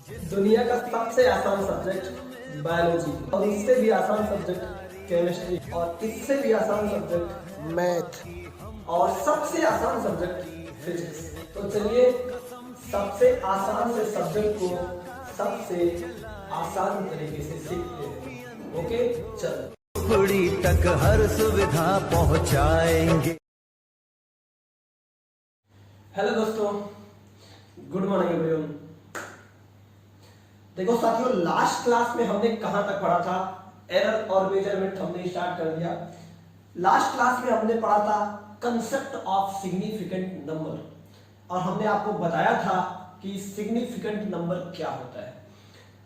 दुनिया का सबसे आसान सब्जेक्ट बायोलॉजी, और इससे भी आसान सब्जेक्ट केमिस्ट्री, और इससे भी आसान सब्जेक्ट मैथ, और सबसे आसान सब्जेक्ट फिजिक्स। तो चलिए सबसे आसान से सब्जेक्ट को सबसे आसान तरीके से सीखते हैं। ओके, चलो कुड़ी तक हर सुविधा पहुंचाएंगे। हेलो दोस्तों, गुड मॉर्निंग एवरीवन। देखो साथियों, लास्ट क्लास में हमने कहां तक पढ़ा था? एरर और मेजरमेंट हमने स्टार्ट कर दिया। लास्ट क्लास में हमने पढ़ा था कंसेप्ट ऑफ सिग्निफिकेंट नंबर, और हमने आपको बताया था कि सिग्निफिकेंट नंबर क्या होता है।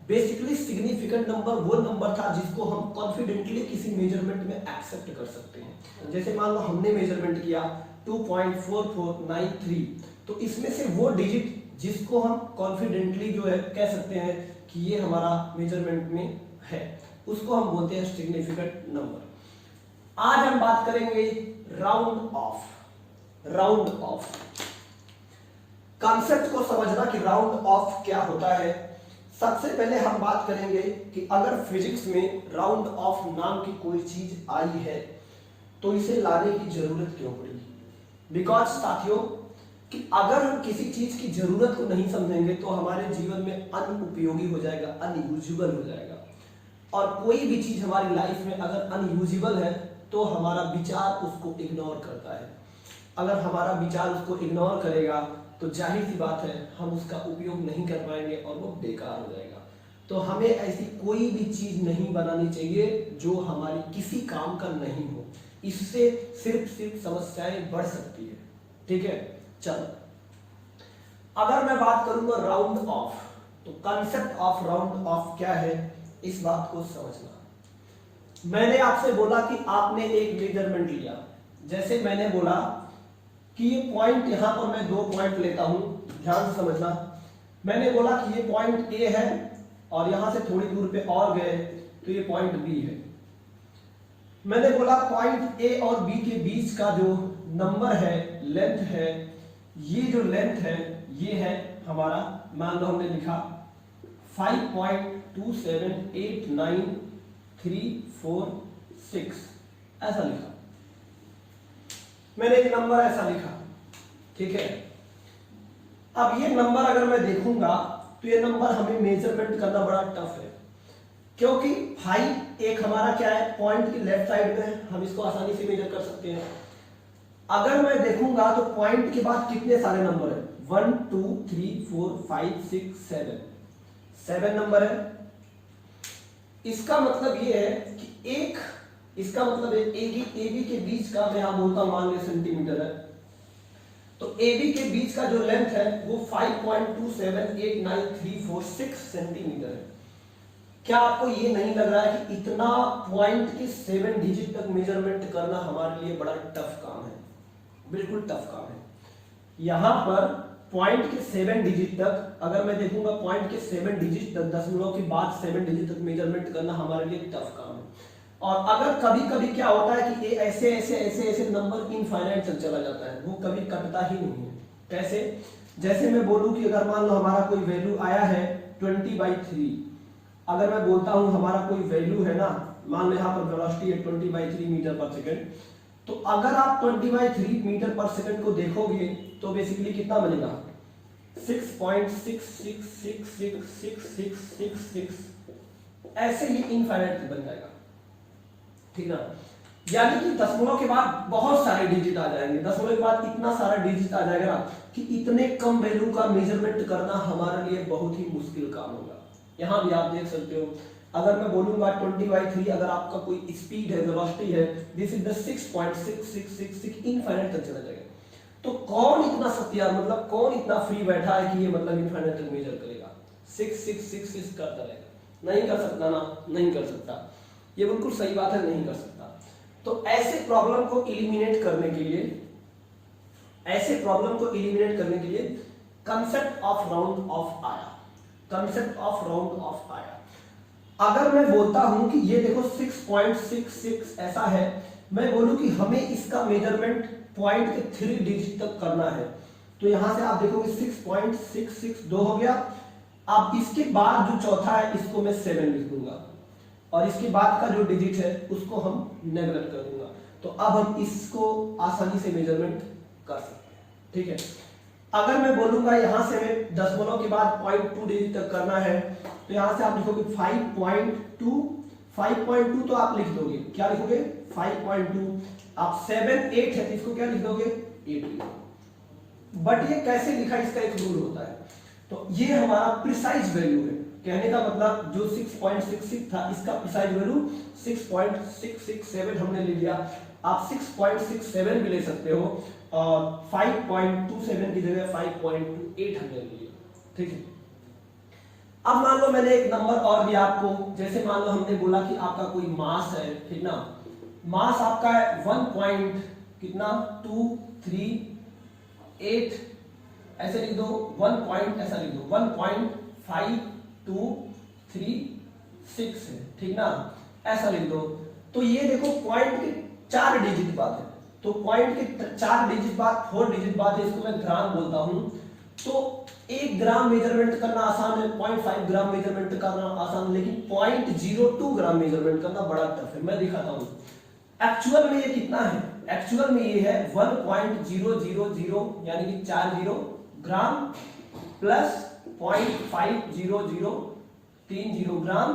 बेसिकली सिग्निफिकेंट नंबर वो नंबर था जिसको हम कॉन्फिडेंटली किसी मेजरमेंट में एक्सेप्ट कर सकते हैं। जैसे मान लो हमने मेजरमेंट किया 2.4493, तो इसमें से वो डिजिट जिसको हम कॉन्फिडेंटली जो है कह सकते हैं कि ये हमारा मेजरमेंट में है, उसको हम बोलते हैं सिग्निफिकेंट नंबर। आज हम बात करेंगे राउंड ऑफ। कॉन्सेप्ट को समझना कि राउंड ऑफ क्या होता है। सबसे पहले हम बात करेंगे कि अगर फिजिक्स में राउंड ऑफ नाम की कोई चीज आई है तो इसे लाने की जरूरत क्यों पड़ी। बिकॉज साथियों, कि अगर हम किसी चीज की जरूरत को नहीं समझेंगे तो हमारे जीवन में अनुपयोगी हो जाएगा, अनयूजेबल हो जाएगा। और कोई भी चीज हमारी लाइफ में अगर अनयूजेबल है तो हमारा विचार उसको इग्नोर करता है। अगर हमारा विचार उसको इग्नोर करेगा तो जाहिर सी बात है हम उसका उपयोग नहीं कर पाएंगे और वो बेकार हो जाएगा। तो हमें ऐसी कोई भी चीज नहीं बनानी चाहिए जो हमारी किसी काम का नहीं हो। इससे सिर्फ समस्याएं बढ़ सकती है। ठीक है, चलो अगर मैं बात करूंगा राउंड ऑफ, तो कॉन्सेप्ट ऑफ राउंड ऑफ क्या है, इस बात को समझना। मैंने आपसे बोला कि आपने एक मेजरमेंट लिया। जैसे मैंने बोला कि ये पॉइंट, यहां पर मैं 2 पॉइंट लेता हूं, ध्यान से समझना। मैंने बोला कि ये पॉइंट ए है और यहां से थोड़ी दूर पे और गए तो ये पॉइंट बी है। मैंने बोला पॉइंट ए और बी के बीच का जो नंबर है, लेंथ है, ये जो लेंथ है ये है हमारा, मान लो हमने लिखा 5.2789346, ऐसा लिखा मैंने, एक नंबर ऐसा लिखा। ठीक है, अब ये नंबर अगर मैं देखूंगा तो ये नंबर हमें मेजरमेंट करना बड़ा टफ है, क्योंकि 5 एक हमारा क्या है, पॉइंट की लेफ्ट साइड में है, हम इसको आसानी से मेजर कर सकते हैं। अगर मैं देखूंगा तो पॉइंट के बाद कितने सारे नंबर है, 1 2 3 4 5 6 7 नंबर है। इसका मतलब ये है कि एक, इसका मतलब एबी के बीच का, मैं यहां बोलता हूं मान लो सेंटीमीटर है, तो एबी के बीच का जो लेंथ है वो 5.2789346 सेंटीमीटर है। क्या आपको ये नहीं लग रहा है कि इतना पॉइंट के 7 डिजिट तक मेजरमेंट करना हमारे लिए बड़ा टफ काम है? बिल्कुल टफ काम है। यहां पर पॉइंट के 7 डिजिट तक, अगर मैं देखूंगा पॉइंट के 7 डिजिट तक, दशमलव के बाद 7 डिजिट तक मेजरमेंट करना हमारे लिए टफ काम है। और अगर कभी कभी क्या होता है कि ऐसे नंबर इनफाइनाइट चला जाता है, वो कभी कटता ही नहीं है। कैसे? जैसे मैं बोलूं कि अगर मान लो हमारा कोई वैल्यू आया है 20/3, अगर मैं बोलता हूं हमारा कोई वैल्यू है ना, मान लो यहाँ पर वेलोसिटी है 20/3 मीटर पर सेकंड, तो अगर आप 20/3 मीटर पर सेकंड को देखोगे तो बेसिकली कितना मिलेगा, 6.66666666, ऐसे ही इनफाइनाइट बन जाएगा। ठीक ना, यानी कि दशमलव के बाद बहुत सारे डिजिट आ जाएंगे, दशमलव के बाद इतना सारा डिजिट आ जाएगा ना कि इतने कम वैल्यू का मेजरमेंट करना हमारे लिए बहुत ही मुश्किल काम होगा। यहां भी आप देख सकते हो, अगर मैं बोलूंगा 20/3, अगर आपका कोई स्पीड है, वेलोसिटी है, दिस इज द 6.6666 इनफाइनाइट तक चला जाएगा। तो कौन इतना सत्यार, मतलब कौन इतना फ्री बैठा है कि ये मतलब इनफाइनाइट तक मेजर करेगा? 6 करता रहेगा? नहीं कर सकता ना, नहीं कर सकता। ये बिल्कुल सही बात है, नहीं कर सकता। तो ऐसे प्रॉब्लम को एलिमिनेट करने के लिए, कंसेप्ट ऑफ राउंड ऑफ आया। अगर मैं बोलता हूं कि ये देखो 6.66 ऐसा है, मैं बोलूं कि हमें इसका मेजरमेंट पॉइंट के 3 डिजिट तक करना है, तो यहां से आप देखोगे 6.662 हो गया। अब इसके बाद जो चौथा है इसको मैं 7 लिख दूंगा और इसके बाद का जो डिजिट है उसको हम नेगलेक्ट कर दूंगा। तो अब हम इसको आसानी से मेजरमेंट कर सकते हैं, ठीक है। अगर मैं बोलूंगा यहां से हमें दशमलव के बाद 0.2 डिजिट तक करना है तो यहां से आप लिखोगे 5.2 तो आप लिख दोगे, क्या लिखोगे 5.2। आप 7 8 है तो इसको क्या लिख दोगे 8 लिख दोगे। बट ये कैसे लिखा इसका एक रूल होता है। तो ये हमारा प्रिसाइज वैल्यू है, कहने का मतलब जो 6.66 था इसका प्रिसाइज वैल्यू 6.667 हमने ले लिया। आप 6.67 भी ले सकते हो और 5.27 की जगह 5.28 हमने ले लिया, ठीक है। अब मान लो मैंने एक नंबर और दिया आपको, जैसे मान लो हमने बोला कि आपका कोई मास है, ठीक ना, मास आपका है 1 कितना 238 ऐसे लिख दो, 1 पॉइंट ऐसा लिख दो 1.5236 है, ठीक ना, ऐसा लिख दो। तो ये देखो पॉइंट के 4 डिजिट बाद है, तो पॉइंट के 4 डिजिट बाद 4 डिजिट बाद है, इसको मैं ग्राम बोलता हूं। तो 1 ग्राम मेजरमेंट करना आसान है, 0.5 ग्राम मेजरमेंट करना आसान है, लेकिन 0.02 ग्राम मेजरमेंट करना बड़ा टफ है। मैं दिखाता हूं एक्चुअल में ये कितना है। एक्चुअल में ये है 1.000 यानी कि 40 ग्राम प्लस 0.50030 ग्राम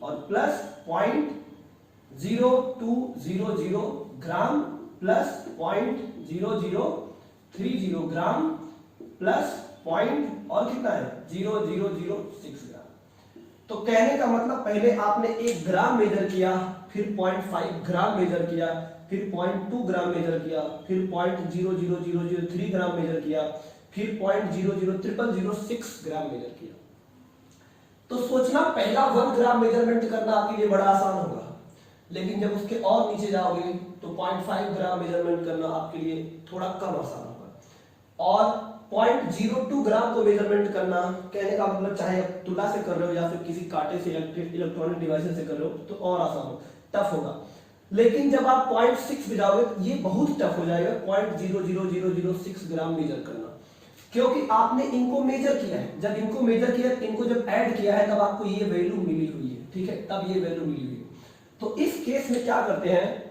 और plus 0.0200 gram plus 0.0030 gram plus point और कितना है 0.006 ग्राम। तो कहने का मतलब पहले आपने 1 ग्राम मेजर किया, फिर 0.5 ग्राम मेजर किया, फिर 0.2 ग्राम मेजर किया, फिर 0.00003 ग्राम मेजर किया, फिर 0.00006 ग्राम मेजर किया। तो सोचना पहला 1 ग्राम मेजरमेंट करना आपके लिए बड़ा आसान होगा, लेकिन जब उसके और नीचे जाओगे तो 0.5 ग्राम मेजरमेंट करना आपके लिए थोड़ा कम आसान होगा। और 0.02 ग्राम को मेजरमेंट करना, कहने का मतलब चाहे आप तुला से कर रहे हो या फिर किसी कांटे से इलेक्ट्रॉनिक डिवाइस से कर रहे हो तो और आसान हो, टफ होगा। लेकिन जब आप 0.6 पे जाओगे ये बहुत टफ हो जाएगा 0.00006 ग्राम मेजर करना, क्योंकि आपने इनको मेजर किया है। जब इनको मेजर किया, इनको जब ऐड किया है तब आपको ये वैल्यू मिली हुई है, ठीक है, तब ये वैल्यू मिली हुई है। तो इस केस में क्या करते हैं,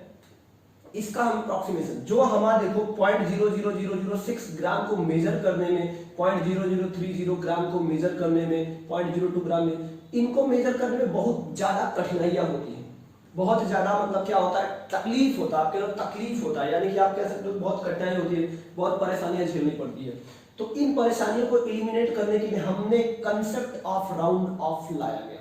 इसका हम अप्रोक्सीमेशन जो हमारा देखो 0.00006 ग्राम को मेजर करने में, 0.0030 ग्राम को मेजर करने में, 0.02 ग्राम में, इनको मेजर करने में बहुत ज्यादा कठिनाइयां होती हैं, बहुत ज्यादा मतलब क्या होता है तकलीफ होता है, आपके लिए तकलीफ होता है, यानी कि आप कह सकते हो बहुत कठिनाई होती है, बहुत परेशानियां झेलनी पड़ती है। तो इन परेशानियों को एलिमिनेट करने के लिए हमने कंसेप्ट ऑफ राउंड ऑफ लाया गया।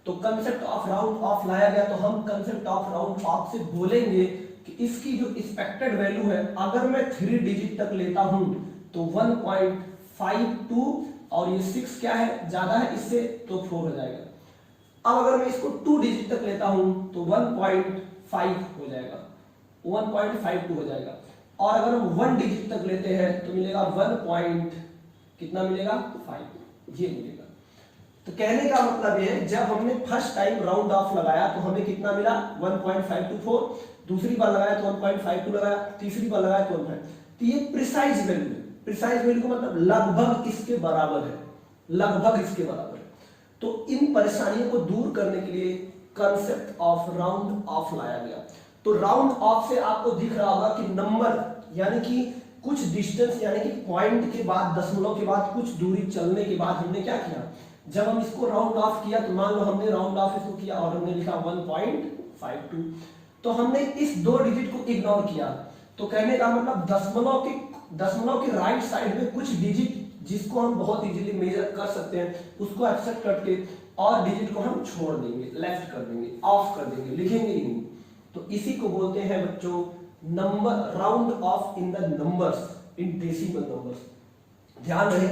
तो कंसेप्ट ऑफ राउंड ऑफ लाया गया तो हम कंसेप्ट ऑफ राउंड ऑफ से बोलेंगे कि इसकी जो एक्सपेक्टेड वैल्यू है, अगर मैं 3 डिजिट तक लेता हूं तो 1.52 और ये 6 क्या है ज्यादा है इससे तो 4 हो जाएगा। अब अगर मैं इसको 2 डिजिट तक लेता हूं तो 1.5 हो जाएगा, 1.52 हो जाएगा। और अगर हम 1 डिजिट तक लेते हैं तो मिलेगा 1 कितना मिलेगा 5 ये मिलेगा। तो कहने का मतलब ये है जब हमने फर्स्ट टाइम राउंड ऑफ लगाया तो हमें कितना मिला 1.524, दूसरी बार लगाया तो 1.52 लगाया, तीसरी बार लगाया तो 1. तो ये प्रिसाइज वैल्यू है। प्रिसाइज वैल्यू का मतलब लगभग इसके बराबर है, लगभग इसके बराबर है। तो इन परेशानियों को दूर करने के लिए कंसेप्ट ऑफ राउंड ऑफ लाया गया। तो राउंड ऑफ से आपको दिख रहा होगा कि नंबर यानी कि कुछ डिस्टेंस यानी कि पॉइंट के बाद दशमलव के बाद कुछ दूरी चलने के बाद हमने क्या किया, जब हम इसको राउंड ऑफ किया तो मान लो हमने राउंड ऑफ इसको किया और हमने लिखा 1.52, तो हमने इस 2 डिजिट को इग्नोर किया। तो कहने का मतलब दशमलव के राइट साइड में कुछ डिजिट जिसको हम बहुत इजीली मेजर कर सकते हैं उसको एक्सेप्ट करके और डिजिट को हम छोड़ देंगे, लेफ्ट कर देंगे, ऑफ कर देंगे, लिखेंगे ही नहीं। तो इसी को बोलते हैं बच्चों number round of in the numbers, in decimal numbers. ध्यान रहे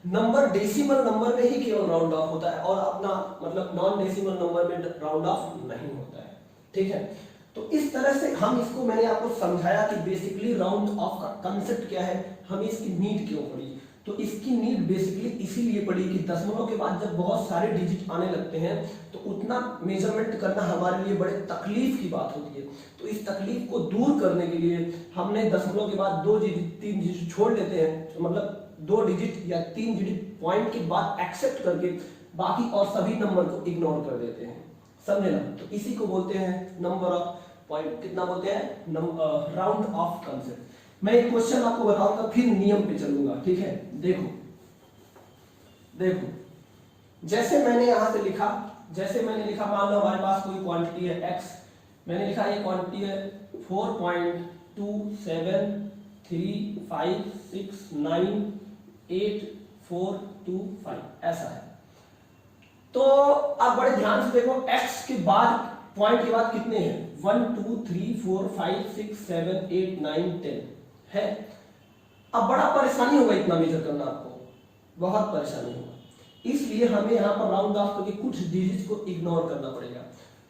नंबर डेसिमल नंबर में ही केवल राउंड ऑफ होता है और अपना मतलब नॉन डेसिमल नंबर में राउंड ऑफ नहीं होता है, ठीक है। तो इस तरह से हम इसको मैंने आपको समझाया कि बेसिकली राउंड ऑफ का कंसेप्ट क्या है, हमें इसकी नीड क्यों पड़ी। तो इसकी नीड बेसिकली इसीलिए पड़ी कि दशमलव के बाद जब बहुत सारे डिजिट आने लगते हैं तो उतना मेजरमेंट करना हमारे लिए बड़े तकलीफ की बात होती है। तो इस तकलीफ को दूर करने के लिए हमने दशमलव के बाद 2 डिजिट 3 डिजिट छोड़ लेते हैं, तो मतलब 2 डिजिट या 3 डिजिट पॉइंट के बाद एक्सेप्ट करके बाकी और सभी नंबर को इग्नोर कर देते हैं, समझे ना। तो इसी को बोलते हैं नंबर ऑफ पॉइंट, कितना बोलते हैं, राउंड ऑफ कंसेप्ट। मैं एक क्वेश्चन आपको बताऊंगा फिर नियम पे चलूंगा, ठीक है। देखो जैसे मैंने यहां से लिखा, मान लो हमारे पास कोई क्वांटिटी है x, मैंने लिखा ये क्वांटिटी है 4.27356984425, ऐसा है। तो आप बड़े ध्यान से देखो, x के बाद पॉइंट के बाद कितने हैं, 1 2 3 4 5 6 7 8 9 10 है। अब बड़ा परेशानी होगा इतना मेजर करना, आपको बहुत परेशानी होगा, इसलिए हमें यहाँ पर राउंड ऑफ करके कुछ डिजिट को इग्नोर करना पड़ेगा।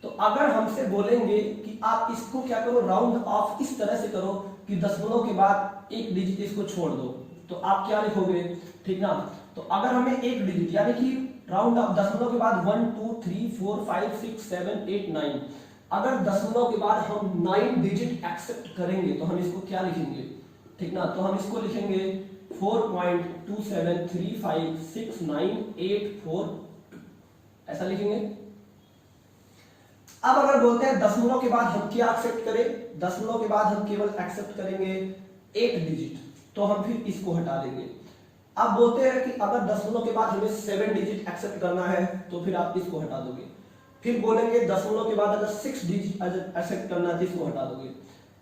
तो अगर हमसे बोलेंगे कि आप इसको क्या करो, राउंड ऑफ इस तरह से करो कि दशमलव के बाद एक डिजिट इसको छोड़ दो, तो आप क्या लिखोगे, ठीक ना। तो अगर हमें एक डिजिट यानी कि राउंड ऑफ दशमलव के बाद 1 2 3 4 5 6 7 8 9, अगर दशमलव के बाद हम 9 डिजिट एक्सेप्ट करेंगे तो हम इसको क्या लिखेंगे, ठीक ना। तो हम इसको लिखेंगे 4.27356984, ऐसा लिखेंगे। अब अगर बोलते हैं दशमलव के बाद हम क्या एक्सेप्ट करें, दशमलव के बाद हम केवल एक्सेप्ट करेंगे एक डिजिट, तो हम फिर इसको हटा देंगे। अब बोलते हैं कि अगर दशमलव के बाद हमें 7 डिजिट एक्सेप्ट करना है तो फिर आप इसको हटा दोगे। फिर बोलेंगे दशमलव के बाद अगर 6 डिजिट एक्सेप्ट करना है तो इसको हटा दोगे।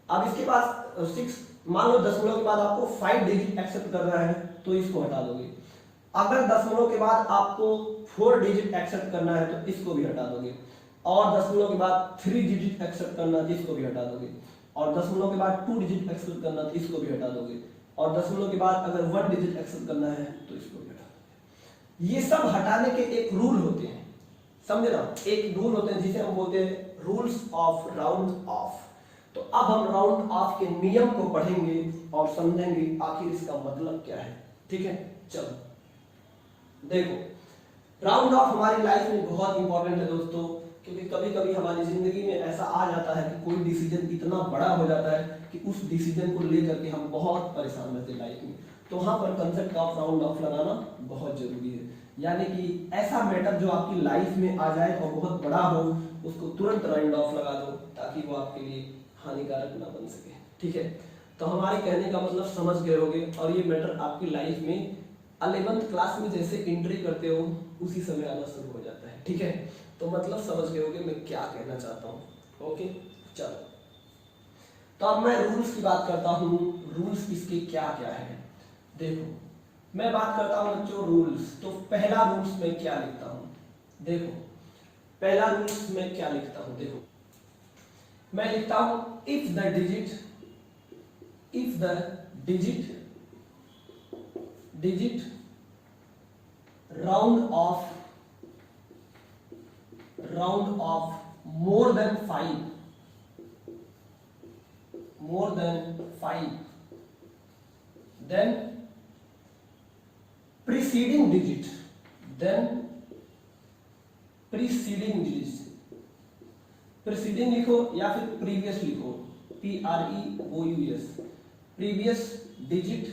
अब इसके बाद 6, मान लो दशमलव के बाद आपको 5 डिजिट एक्सेप्ट करना है तो इसको हटा दोगे। अगर दशमलव के बाद आपको 4 डिजिट एक्सेप्ट करना है तो इसको भी हटा दोगे, और दशमलव के बाद 3 डिजिट एक्सेप्ट करना है तो इसको भी हटा दोगे, और दशमलव के बाद 2 डिजिट एक्सेप्ट करना है तो इसको भी हटा दोगे, और दशमलव के बाद अगर 1 डिजिट एक्सेप्ट करना है तो इसको भी हटा दोगे। ये सब हटाने के एक रूल होते हैं, समझे ना, एक रूल होते हैं जिसे हम बोलते हैं रूल्स ऑफ राउंड ऑफ। तो अब हम राउंड ऑफ के नियम को पढ़ेंगे और समझेंगे आखिर इसका मतलब क्या है, ठीक है। चलो देखो, राउंड ऑफ हमारी लाइफ में बहुत इंपॉर्टेंट है दोस्तों, क्योंकि कभी कभी हमारी जिंदगी में ऐसा आ जाता है कि कोई डिसीजन इतना बड़ा हो जाता है कि उस डिसीजन को लेकर के हम बहुत परेशान रहते हैं लाइफ में। तो वहां पर कंसेप्ट ऑफ राउंड ऑफ लगाना बहुत जरूरी है, यानी कि ऐसा मैटर जो आपकी लाइफ में आ जाए और बहुत बड़ा हो, उसको तुरंत राउंड ऑफ लगा दो ताकि वो आपके लिए हानिकारक ना बन सके, ठीक है। तो हमारे कहने का मतलब समझ गए होगे, और ये मैटर आपकी लाइफ में 11th क्लास में जैसे एंट्री करते हो उसी समय आना शुरू हो जाता है, ठीक है। तो मतलब समझ गए होगे मैं क्या कहना चाहता हूँ, ओके। चलो तो अब मैं रूल्स की बात करता हूँ, रूल्स इसके क्या क्या है। देखो मैं बात करता हूँ बच्चों रूल्स, तो पहला रूल्स में क्या लिखता हूँ, देखो पहला रूल्स में क्या लिखता हूँ, देखो मैं लिखता हूँ if the digit round of more than 5, then preceding digit, preceding लिखो या फिर previous लिखो, previous, previous digit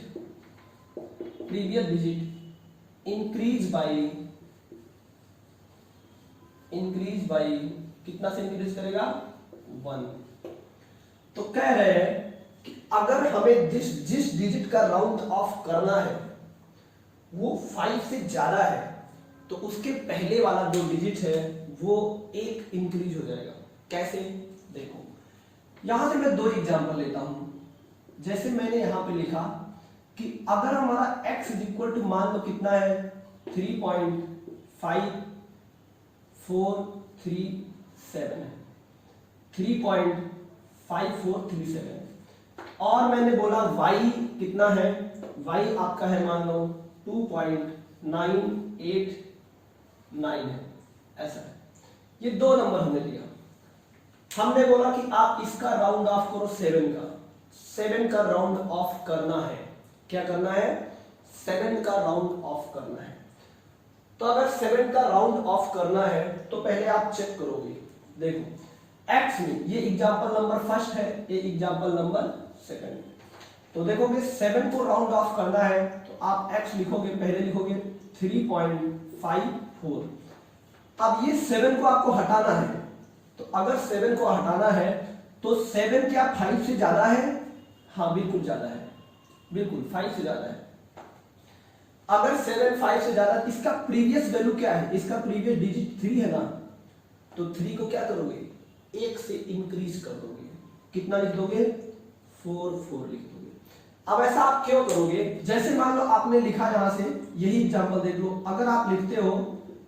increase by कितना से इंक्रीज करेगा, 1। तो कह रहे हैं कि अगर हमें जिस डिजिट का राउंड ऑफ करना है वो 5 से ज्यादा है तो उसके पहले वाला जो डिजिट है वो 1 इंक्रीज हो जाएगा। कैसे, देखो यहां से मैं 2 एग्जांपल लेता हूं। जैसे मैंने यहां पे लिखा कि अगर हमारा x इक्वल टू मान लो कितना है 3.5437 है, 3.5437, और मैंने बोला y कितना है, y आपका है मान लो 2.989 है, ऐसा है। ये 2 नंबर हमने लिया, हमने बोला कि आप इसका राउंड ऑफ करो 7 का राउंड ऑफ करना है। क्या करना है, 7 का राउंड ऑफ करना है। तो अगर 7 का राउंड ऑफ करना है तो पहले आप चेक करोगे, देखो x में ये एग्जांपल नंबर फर्स्ट है, ये एग्जांपल नंबर सेकंड। तो देखोगे 7 को राउंड ऑफ करना है तो आप x लिखोगे, पहले लिखोगे 3.54। अब ये 7 को आपको हटाना है, तो अगर 7 को हटाना है तो 7 क्या 5 से ज्यादा है? हाँ बिल्कुल ज्यादा है, बिल्कुल 5 से ज्यादा है। अगर 7 5 से ज्यादा, इसका प्रीवियस वैल्यू क्या है? इसका प्रीवियस डिजिट 3 है ना, तो 3 को क्या करोगे? 1 से इंक्रीज कर दोगे। कितना लिख दोगे? 4 लिख दोगे। अब ऐसा आप क्यों करोगे? जैसे मान लो आपने लिखा यहां से, यही एग्जांपल देख लो, अगर आप लिखते हो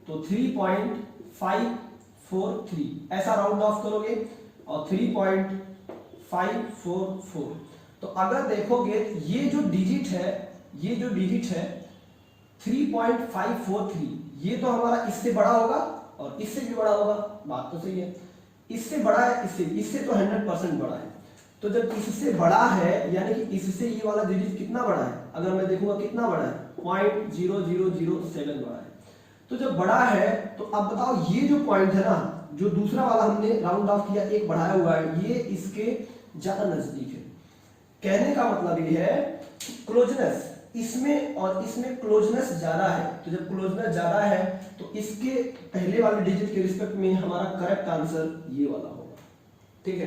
तो 3.543 ऐसा राउंड ऑफ करोगे और 3.544। तो अगर देखोगे ये जो डिजिट है 3.543, ये तो हमारा इससे बड़ा होगा और इससे भी बड़ा होगा, बात तो सही है। इससे बड़ा है, इससे तो 100% बड़ा है। तो जब इससे बड़ा है यानी कि इससे ये वाला डिजिट कितना बड़ा है? अगर मैं देखूंगा कितना बड़ा है, 0.0007 बड़ा है। तो जब बड़ा है तो अब बताओ ये जो पॉइंट है ना, जो दूसरा वाला हमने राउंड ऑफ किया, एक बढ़ाया हुआ है, ये इसके ज्यादा नजदीक है। कहने का मतलब ये है कि क्लोजनेस इसमें और इसमें क्लोजनेस ज्यादा है। तो जब क्लोजनेस ज्यादा है तो इसके पहले वाले डिजिट के रिस्पेक्ट में हमारा करेक्ट आंसर ये वाला होगा। ठीक है,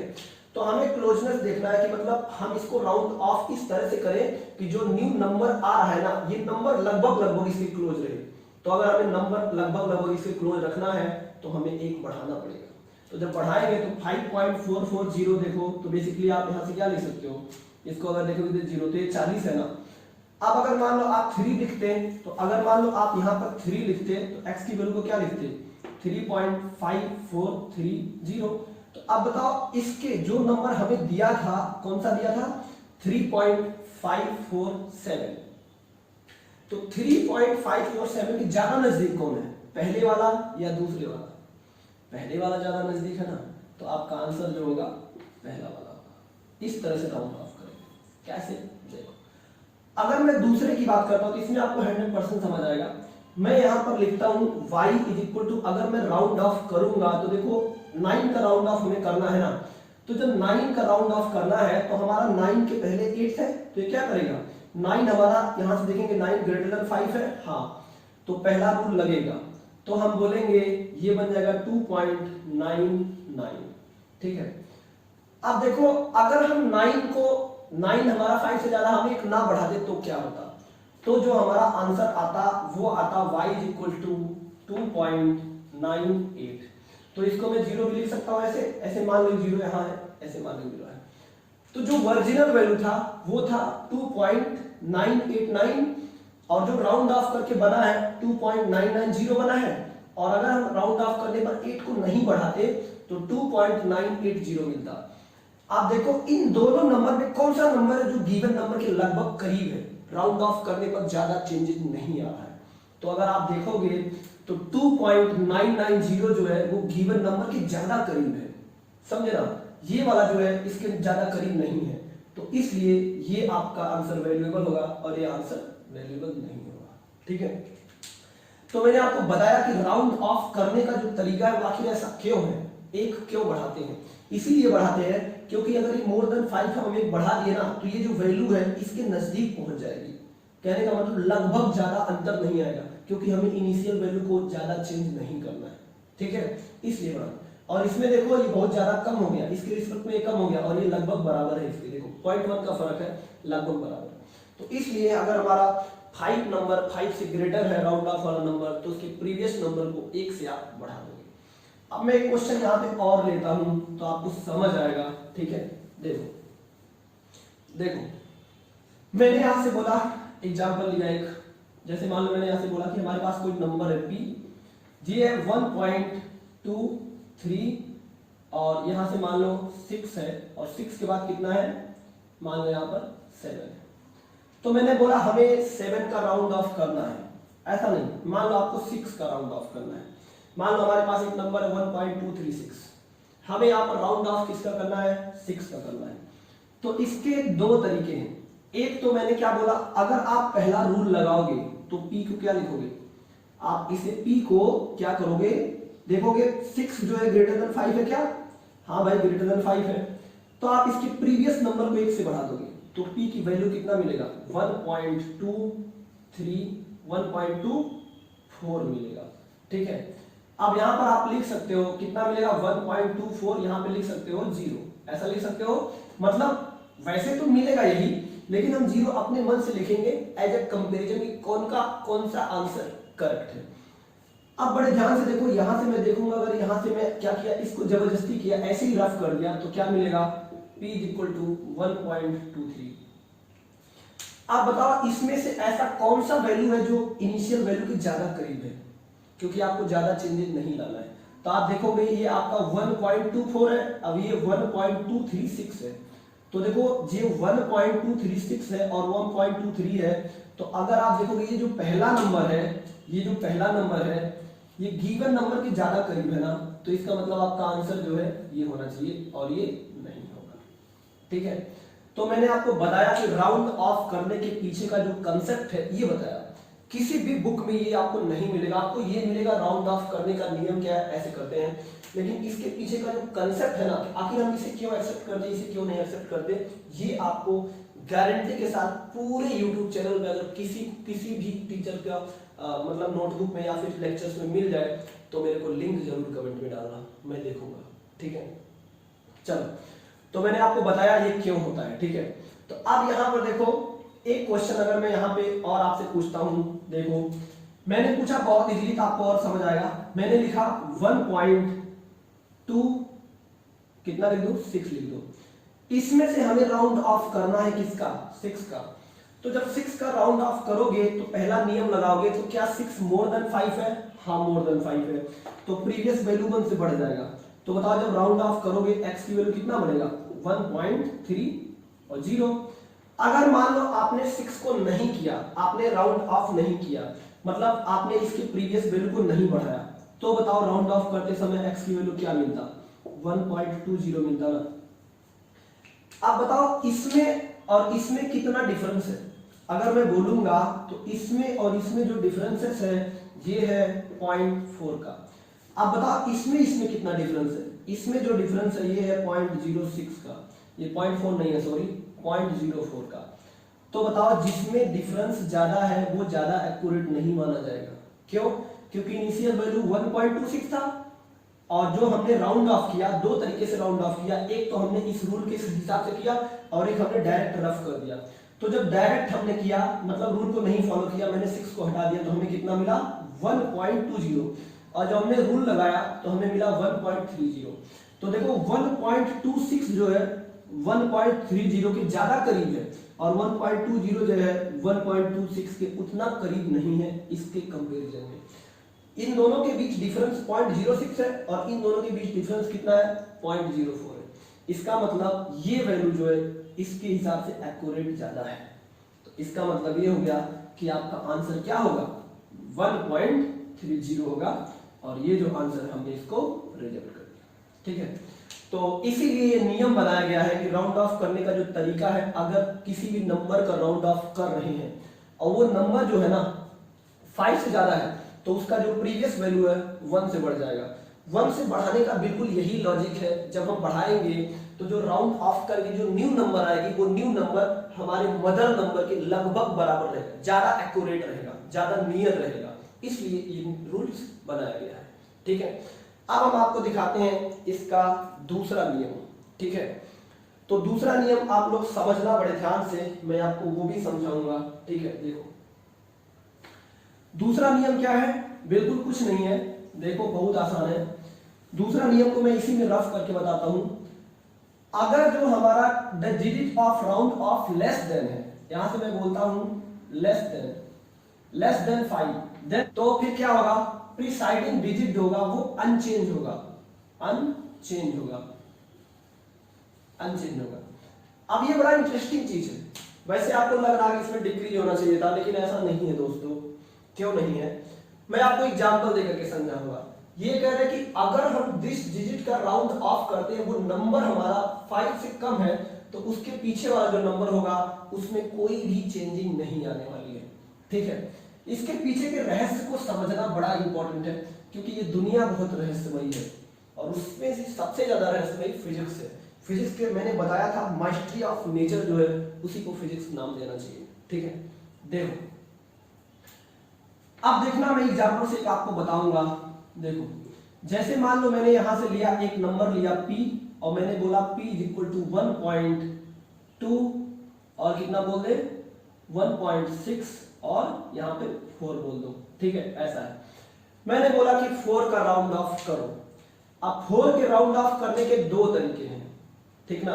तो हमें क्लोजनेस देखना है कि मतलब हम इसको राउंड ऑफ इस तरह से करें कि जो न्यू नंबर आ रहा है ना, ये नंबर लगभग इसके क्लोज रहे। तो अगर हमें नंबर लगभग इसके क्लोज रखना है तो हमें एक बढ़ाना पड़ेगा। तो जब बढ़ाएंगे तो 5.440 देखो, तो बेसिकली आप यहां से क्या लिख सकते हो? इसको अगर देखोगे तो 0 तो ये 40 है ना। अब अगर मान लो आप 3 लिखते हैं, तो अगर मान लो आप यहाँ पर 3 लिखते तो x की वैल्यू को क्या लिखते? 3.5430। तो अब बताओ इसके जो नंबर हमें दिया था, कौन सा दिया था? 3.547। तो 3.547 के ज्यादा नजदीक कौन है? पहले वाला या दूसरे वाला? पहले वाला ज्यादा नजदीक है ना, तो आपका आंसर जो होगा पहला वाला होगा। इस तरह से राउंड ऑफ करेंगे। कैसे? देखो, अगर मैं दूसरे की बात करता हूं तो इसमें आपको 100% समझ आएगा। मैं यहां पर लिखता हूं y इज इक्वल टू, अगर मैं राउंड ऑफ करूंगा तो देखो 9 का राउंड ऑफ हमें करना है ना, तो जब 9 का राउंड ऑफ करना है तो हमारा 9 के पहले 8 है, तो ये क्या करेगा? 9 हमारा यहां से देखेंगे 9 ग्रेटर देन 5 है, हाँ, तो पहला रूल लगेगा। तो हम बोलेंगे ये बन जाएगा 2.99। ठीक है, अब देखो अगर हम 9 हमारा 5 से ज्यादा हम एक ना बढ़ा दे तो क्या होता? तो जो हमारा आंसर आता वो आता y इज इक्वल टू 2.98। तो इसको मैं 0 भी लिख सकता हूं, ऐसे मान लो 0 यहां है, ऐसे मान लो 0 है। तो जो ओरिजिनल वैल्यू था वो था 2.989 और जो राउंड ऑफ करके बना है 2.990 बना है। और अगर हम राउंड ऑफ करने पर 8 को नहीं बढ़ाते तो 2.980 मिलता। आप देखो इन दोनों नंबर में कौन सा नंबर है जो गिवन नंबर के लगभग करीब है, राउंड ऑफ करने पर ज्यादा चेंजेस नहीं आ रहा है। तो अगर आप देखोगे तो 2.990 जो है वो गिवन नंबर के ज्यादा करीब है, समझे ना? ये वाला जो है इसके ज्यादा करीब नहीं है, तो इसलिए ये आपका आंसर वैल्यूएबल होगा और ये आंसर वैल्यूएबल नहीं होगा। ठीक है, तो मैंने आपको बताया कि राउंड ऑफ करने का जो तरीका है आखिर ऐसा क्यों है, एक क्यों बढ़ाते हैं? इसीलिए बढ़ाते हैं क्योंकि अगर ये मोर देन 5 हम एक बढ़ा दिए ना तो ये जो वैल्यू है इसके नजदीक पहुंच जाएगी। कहने का मतलब लगभग ज्यादा अंतर नहीं आएगा क्योंकि हमें इनिशियल वैल्यू को ज्यादा चेंज नहीं करना है। ठीक है, इसलिए बढ़ा। और इसमें देखो ये बहुत ज्यादा कम हो गया, इसके रिस्पेक्ट में कम हो गया और ये लगभग बराबर है, इसके देखो 0.1 का फर्क है, लगभग बराबर। तो इसलिए अगर हमारा 5 नंबर 5 से ग्रेटर है राउंड ऑफ वाला नंबर तो उसके प्रीवियस नंबर को 1 से आप बढ़ा दोगे। अब मैं एक क्वेश्चन यहाँ पे और लेता हूं तो आपको समझ आएगा। ठीक है, देखो मैंने यहां से बोला, एग्जांपल लिया एक, जैसे मान लो मैंने यहां से बोला कि हमारे पास कोई नंबर है p, ये है 1.23 और यहां से मान लो 6 है और 6 के बाद कितना है, मान लो यहां पर 7 है। तो मैंने बोला हमें 7 का राउंड ऑफ करना है, ऐसा नहीं, मान लो आपको 6 का राउंड ऑफ करना है। मान लो हमारे पास एक नंबर है 1.236, हमें यहाँ पर राउंड ऑफ किसका करना है? 6 का करना है। तो इसके दो तरीके हैं। एक तो मैंने क्या बोला, अगर आप पहला रूल लगाओगे तो p को क्या लिखोगे? आप इसे p को क्या करोगे? देखोगे 6 जो है ग्रेटर देन 5 है क्या? हाँ भाई ग्रेटर देन 5 है, तो आप इसके प्रीवियस नंबर को 1 से बढ़ा दोगे तो p की वैल्यू कितना मिलेगा? 1.2 1.24 मिलेगा। ठीक है, अब यहां पर आप लिख सकते हो कितना मिलेगा 1.24, यहां पे लिख सकते हो 0, ऐसा लिख सकते हो। मतलब वैसे तो मिलेगा यही, लेकिन हम 0 अपने मन से लिखेंगे एज ए कंपेरिजन कि कौन सा आंसर करेक्ट है। अब बड़े ध्यान से देखो, यहां से मैं देखूंगा, अगर यहां से मैं क्या किया, इसको जबरदस्ती किया, ऐसे ही रफ कर दिया तो क्या मिलेगा p = 1.23। आप बताओ इसमें से ऐसा कौन सा वैल्यू है जो इनिशियल वैल्यू के ज्यादा करीब है, क्योंकि आपको ज्यादा चेंजेस नहीं लाना है। तो आप देखोगे ये आपका 1.24 है, अब ये 1.236 है। तो देखो ये 1.236 है और 1.23 है, तो अगर आप देखोगे ये जो पहला नंबर है, ये गिवन नंबर के ज्यादा करीब है ना, तो इसका मतलब आपका आंसर जो है ये होना चाहिए और ये नहीं होगा। ठीक है, तो मैंने आपको बताया कि राउंड ऑफ करने के पीछे का जो कंसेप्ट है ये बताया। किसी भी बुक में ये आपको नहीं मिलेगा, आपको ये मिलेगा राउंड ऑफ करने का नियम क्या है, ऐसे करते हैं, लेकिन इसके पीछे का जो कंसेप्ट है ना, आखिर हम इसे क्यों एक्सेप्ट करते हैं, इसे क्यों नहीं एक्सेप्ट करते, ये आपको गारंटी के साथ पूरे YouTube चैनल में अगर किसी भी टीचर का मतलब नोटबुक में या फिर लेक्चर्स में मिल जाए तो मेरे को लिंक जरूर कमेंट में डालना, मैं देखूंगा। ठीक है, चलो, तो मैंने आपको बताया ये क्यों होता है। ठीक है, तो अब यहाँ पर देखो एक क्वेश्चन अगर मैं यहाँ पे और आपसे पूछता हूँ, देखो मैंने पूछा बहुत इजीली, तो आपको और समझ आएगा। मैंने लिखा 1.2 कितना लिख दो, 6 लिख दो। इसमें से हमें राउंड ऑफ करना है किसका, 6 का। तो जब 6 का राउंड ऑफ करोगे तो पहला नियम लगाओगे, तो क्या 6 मोर देन 5 है, हाँ मोर देन 5 है, तो प्रीवियस वैल्यू 1 से बढ़ जाएगा। तो बताओ जब राउंड ऑफ करोगे x की वैल्यू कितना बनेगा, 1.3 और 0। अगर मान लो आपने 6 को नहीं किया, आपने राउंड ऑफ नहीं किया, मतलब आपने इसके प्रीवियस वैल्यू को नहीं बढ़ाया, तो बताओ राउंड ऑफ करते समय x की वैल्यू क्या मिलता, 1.20 मिलता ना। अब बताओ इसमें और इसमें कितना डिफरेंस है। अगर मैं बोलूंगा तो इसमें और इसमें जो डिफरेंसेस है ये है 0.4 का। अब बताओ इसमें कितना डिफरेंस है, इसमें जो डिफरेंस है ये है 0.06 का, ये 0.4 नहीं है सॉरी 0.04 का। तो बताओ जिसमें डिफरेंस ज्यादा है वो ज्यादा एक्यूरेट नहीं माना जाएगा। क्यों, क्योंकि इनिशियल वैल्यू 1.26 था और जो हमने राउंड ऑफ किया, दो तरीके से राउंड ऑफ किया, एक तो हमने इस रूल के हिसाब से किया और एक हमने डायरेक्ट रफ कर दिया। तो जब डायरेक्ट हमने किया मतलब रूल को नहीं फॉलो किया, मैंने 6 को हटा दिया, तो हमें कितना मिला 1.20, और जब हमने रूल लगाया तो हमें मिला 1.30। तो देखो 1.26 जो है 1.30 के ज्यादा करीब है और 1.20 जो है 1.26 के उतना करीब नहीं है इसके कंपैरिजन में। इन दोनों के बीच डिफरेंस 0.06 है और इन दोनों के बीच डिफरेंस कितना है 0.04 है। इसका मतलब ये वैल्यू जो है इसके हिसाब से एक्यूरेट ज्यादा है। तो इसका मतलब ये हो गया कि आपका आंसर क्या होगा 1.30 होगा और ये जो आंसर हमने इसको रिजेक्ट कर दिया। ठीक है, तो इसीलिए ये नियम बनाया गया है कि राउंड ऑफ करने का जो तरीका है, अगर किसी भी नंबर का राउंड ऑफ कर रहे हैं और वो नंबर जो है ना 5 से ज्यादा है तो उसका जो प्रीवियस वैल्यू है 1 से बढ़ जाएगा। 1 से बढ़ाने का बिल्कुल यही लॉजिक है, जब हम बढ़ाएंगे तो जो राउंड ऑफ करके जो न्यू नंबर आएगी वो न्यू नंबर हमारे मदर नंबर के लगभग बराबर रहेगा, ज्यादा एक्यूरेट रहेगा, ज्यादा नियर रहेगा, इसलिए ये रूल्स बनाया गया है। ठीक है, अब हम आपको दिखाते हैं इसका दूसरा नियम। ठीक है, तो दूसरा नियम आप लोग समझना बड़े ध्यान से, मैं आपको वो भी समझाऊंगा। ठीक है, देखो दूसरा नियम क्या है, बिल्कुल कुछ नहीं है, देखो बहुत आसान है। दूसरा नियम को मैं इसी में रफ करके बताता हूं। अगर जो हमारा the digit of round of less than है, यहां से मैं बोलता हूं लेस देन 5, देन तो फिर क्या होगा, प्रीसाइडिंग डिजिट होगा वो अनचेंज होगा। अब ये बड़ा इंटरेस्टिंग चीज है। वैसे आपको लग रहा है कि इसमें डिक्रीज होना चाहिए था, लेकिन ऐसा नहीं है दोस्तों। क्यों नहीं है, मैं आपको एग्जांपल देकर के समझाऊंगा। ये कह रहे हैं कि अगर हम जिस डिजिट का राउंड ऑफ करते हैं वो नंबर हमारा 5 से कम है तो उसके पीछे वाला जो नंबर होगा उसमें कोई भी चेंजिंग नहीं आने वाली है। ठीक है, इसके पीछे के रहस्य को समझना बड़ा इंपॉर्टेंट है, क्योंकि ये दुनिया बहुत रहस्यमयी है और उसमें से सबसे ज्यादा रहस्यमयी फिजिक्स है। फिजिक्स के मैंने बताया था माइस्ट्री ऑफ नेचर जो है उसी को फिजिक्स नाम देना चाहिए। ठीक है, देखो अब देखना मैं एग्जाम्पल से एक आपको बताऊंगा। देखो जैसे मान लो मैंने यहां से लिया एक नंबर लिया p और मैंने बोला p इज इक्वल टू 1.2 और कितना बोल दे 1.6 और यहाँ पे 4 बोल दो, ठीक है। ऐसा है, मैंने बोला कि 4 का राउंड ऑफ करो। अब 4 के राउंड ऑफ करने के दो तरीके हैं, ठीक ना।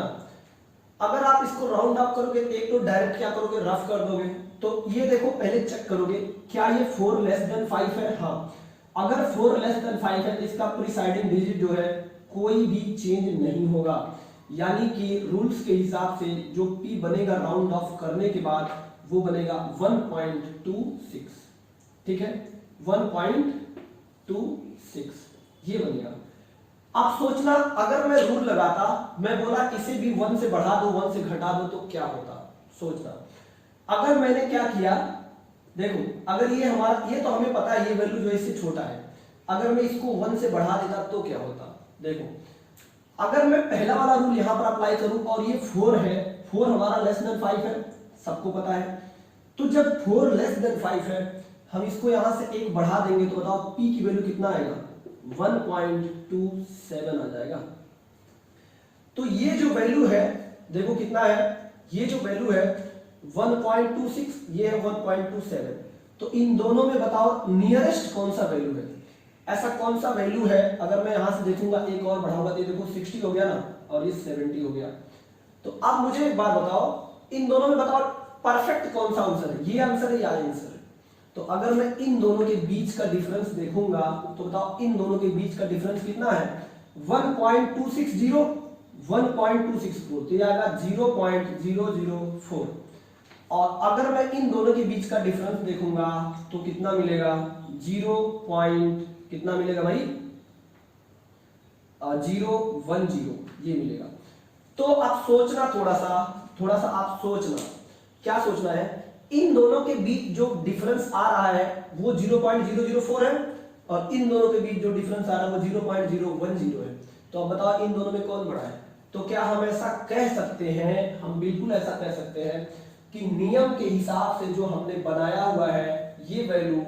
अगर आप इसको राउंड ऑफ करोगे, एक तो डायरेक्ट क्या करोगे, रफ कर दोगे। तो ये देखो पहले चेक करोगे क्या ये 4 लेस देन 5 है। हाँ, अगर 4 लेस देन 5 है तो इसका प्रीसाइडिंग डिजिट जो है कोई भी चेंज नहीं होगा, यानी कि रूल्स के हिसाब से जो p बनेगा राउंड ऑफ करने के बाद वो बनेगा 1.26, ठीक है, 1.26 ये बनेगा। आप सोचना अगर मैं रूल लगाता, मैं बोला इसे भी 1 से बढ़ा दो 1 से घटा दो तो क्या होता। सोचना अगर मैंने क्या किया, देखो अगर ये हमारा, ये तो हमें पता है ये वैल्यू जो इससे छोटा है, अगर मैं इसको 1 से बढ़ा देता तो क्या होता। देखो अगर मैं पहला वाला रूल यहां पर अप्लाई करूं और ये 4 है, 4 हमारा लेस देन 5 है, सबको पता है। तो जब 4 लेस देन 5 है हम इसको यहां से एक बढ़ा देंगे तो बताओ p की वैल्यू कितना आएगा, 1.27 आ जाएगा। तो ये जो वैल्यू है देखो कितना है, ये जो वैल्यू है 1.26, ये है 1.27। तो इन दोनों में बताओ नियरेस्ट कौन सा वैल्यू है, ऐसा कौन सा वैल्यू है। अगर मैं यहां से देखूंगा एक और बढ़ाऊंगा तो देखो 60 हो गया ना और ये 70 हो गया। तो अब मुझे एक बात बताओ, इन दोनों में बताओ परफेक्ट कौन सा आंसर है, ये आंसर है या आंसर है। तो अगर मैं इन दोनों के बीच का डिफरेंस देखूंगा तो बताओ इन दोनों के बीच का डिफरेंस कितना है, 1.260 1.264, तो ये आएगा 0.004। और अगर मैं इन दोनों के बीच का डिफरेंस देखूंगा तो कितना मिलेगा, 0. कितना मिलेगा भाई, 010 ये मिलेगा। तो आप सोचना थोड़ा सा आप सोचना, क्या सोचना है, इन दोनों के बीच जो डिफरेंस आ रहा है वो 0.004 है और इन दोनों के बीच जो डिफरेंस आ रहा है वो 0.010 है। तो अब बताओ इन दोनों में कौन बड़ा है। तो क्या हम ऐसा कह सकते हैं, हम बिल्कुल ऐसा कह सकते हैं कि नियम के हिसाब से जो हमने बनाया हुआ है ये वैल्यू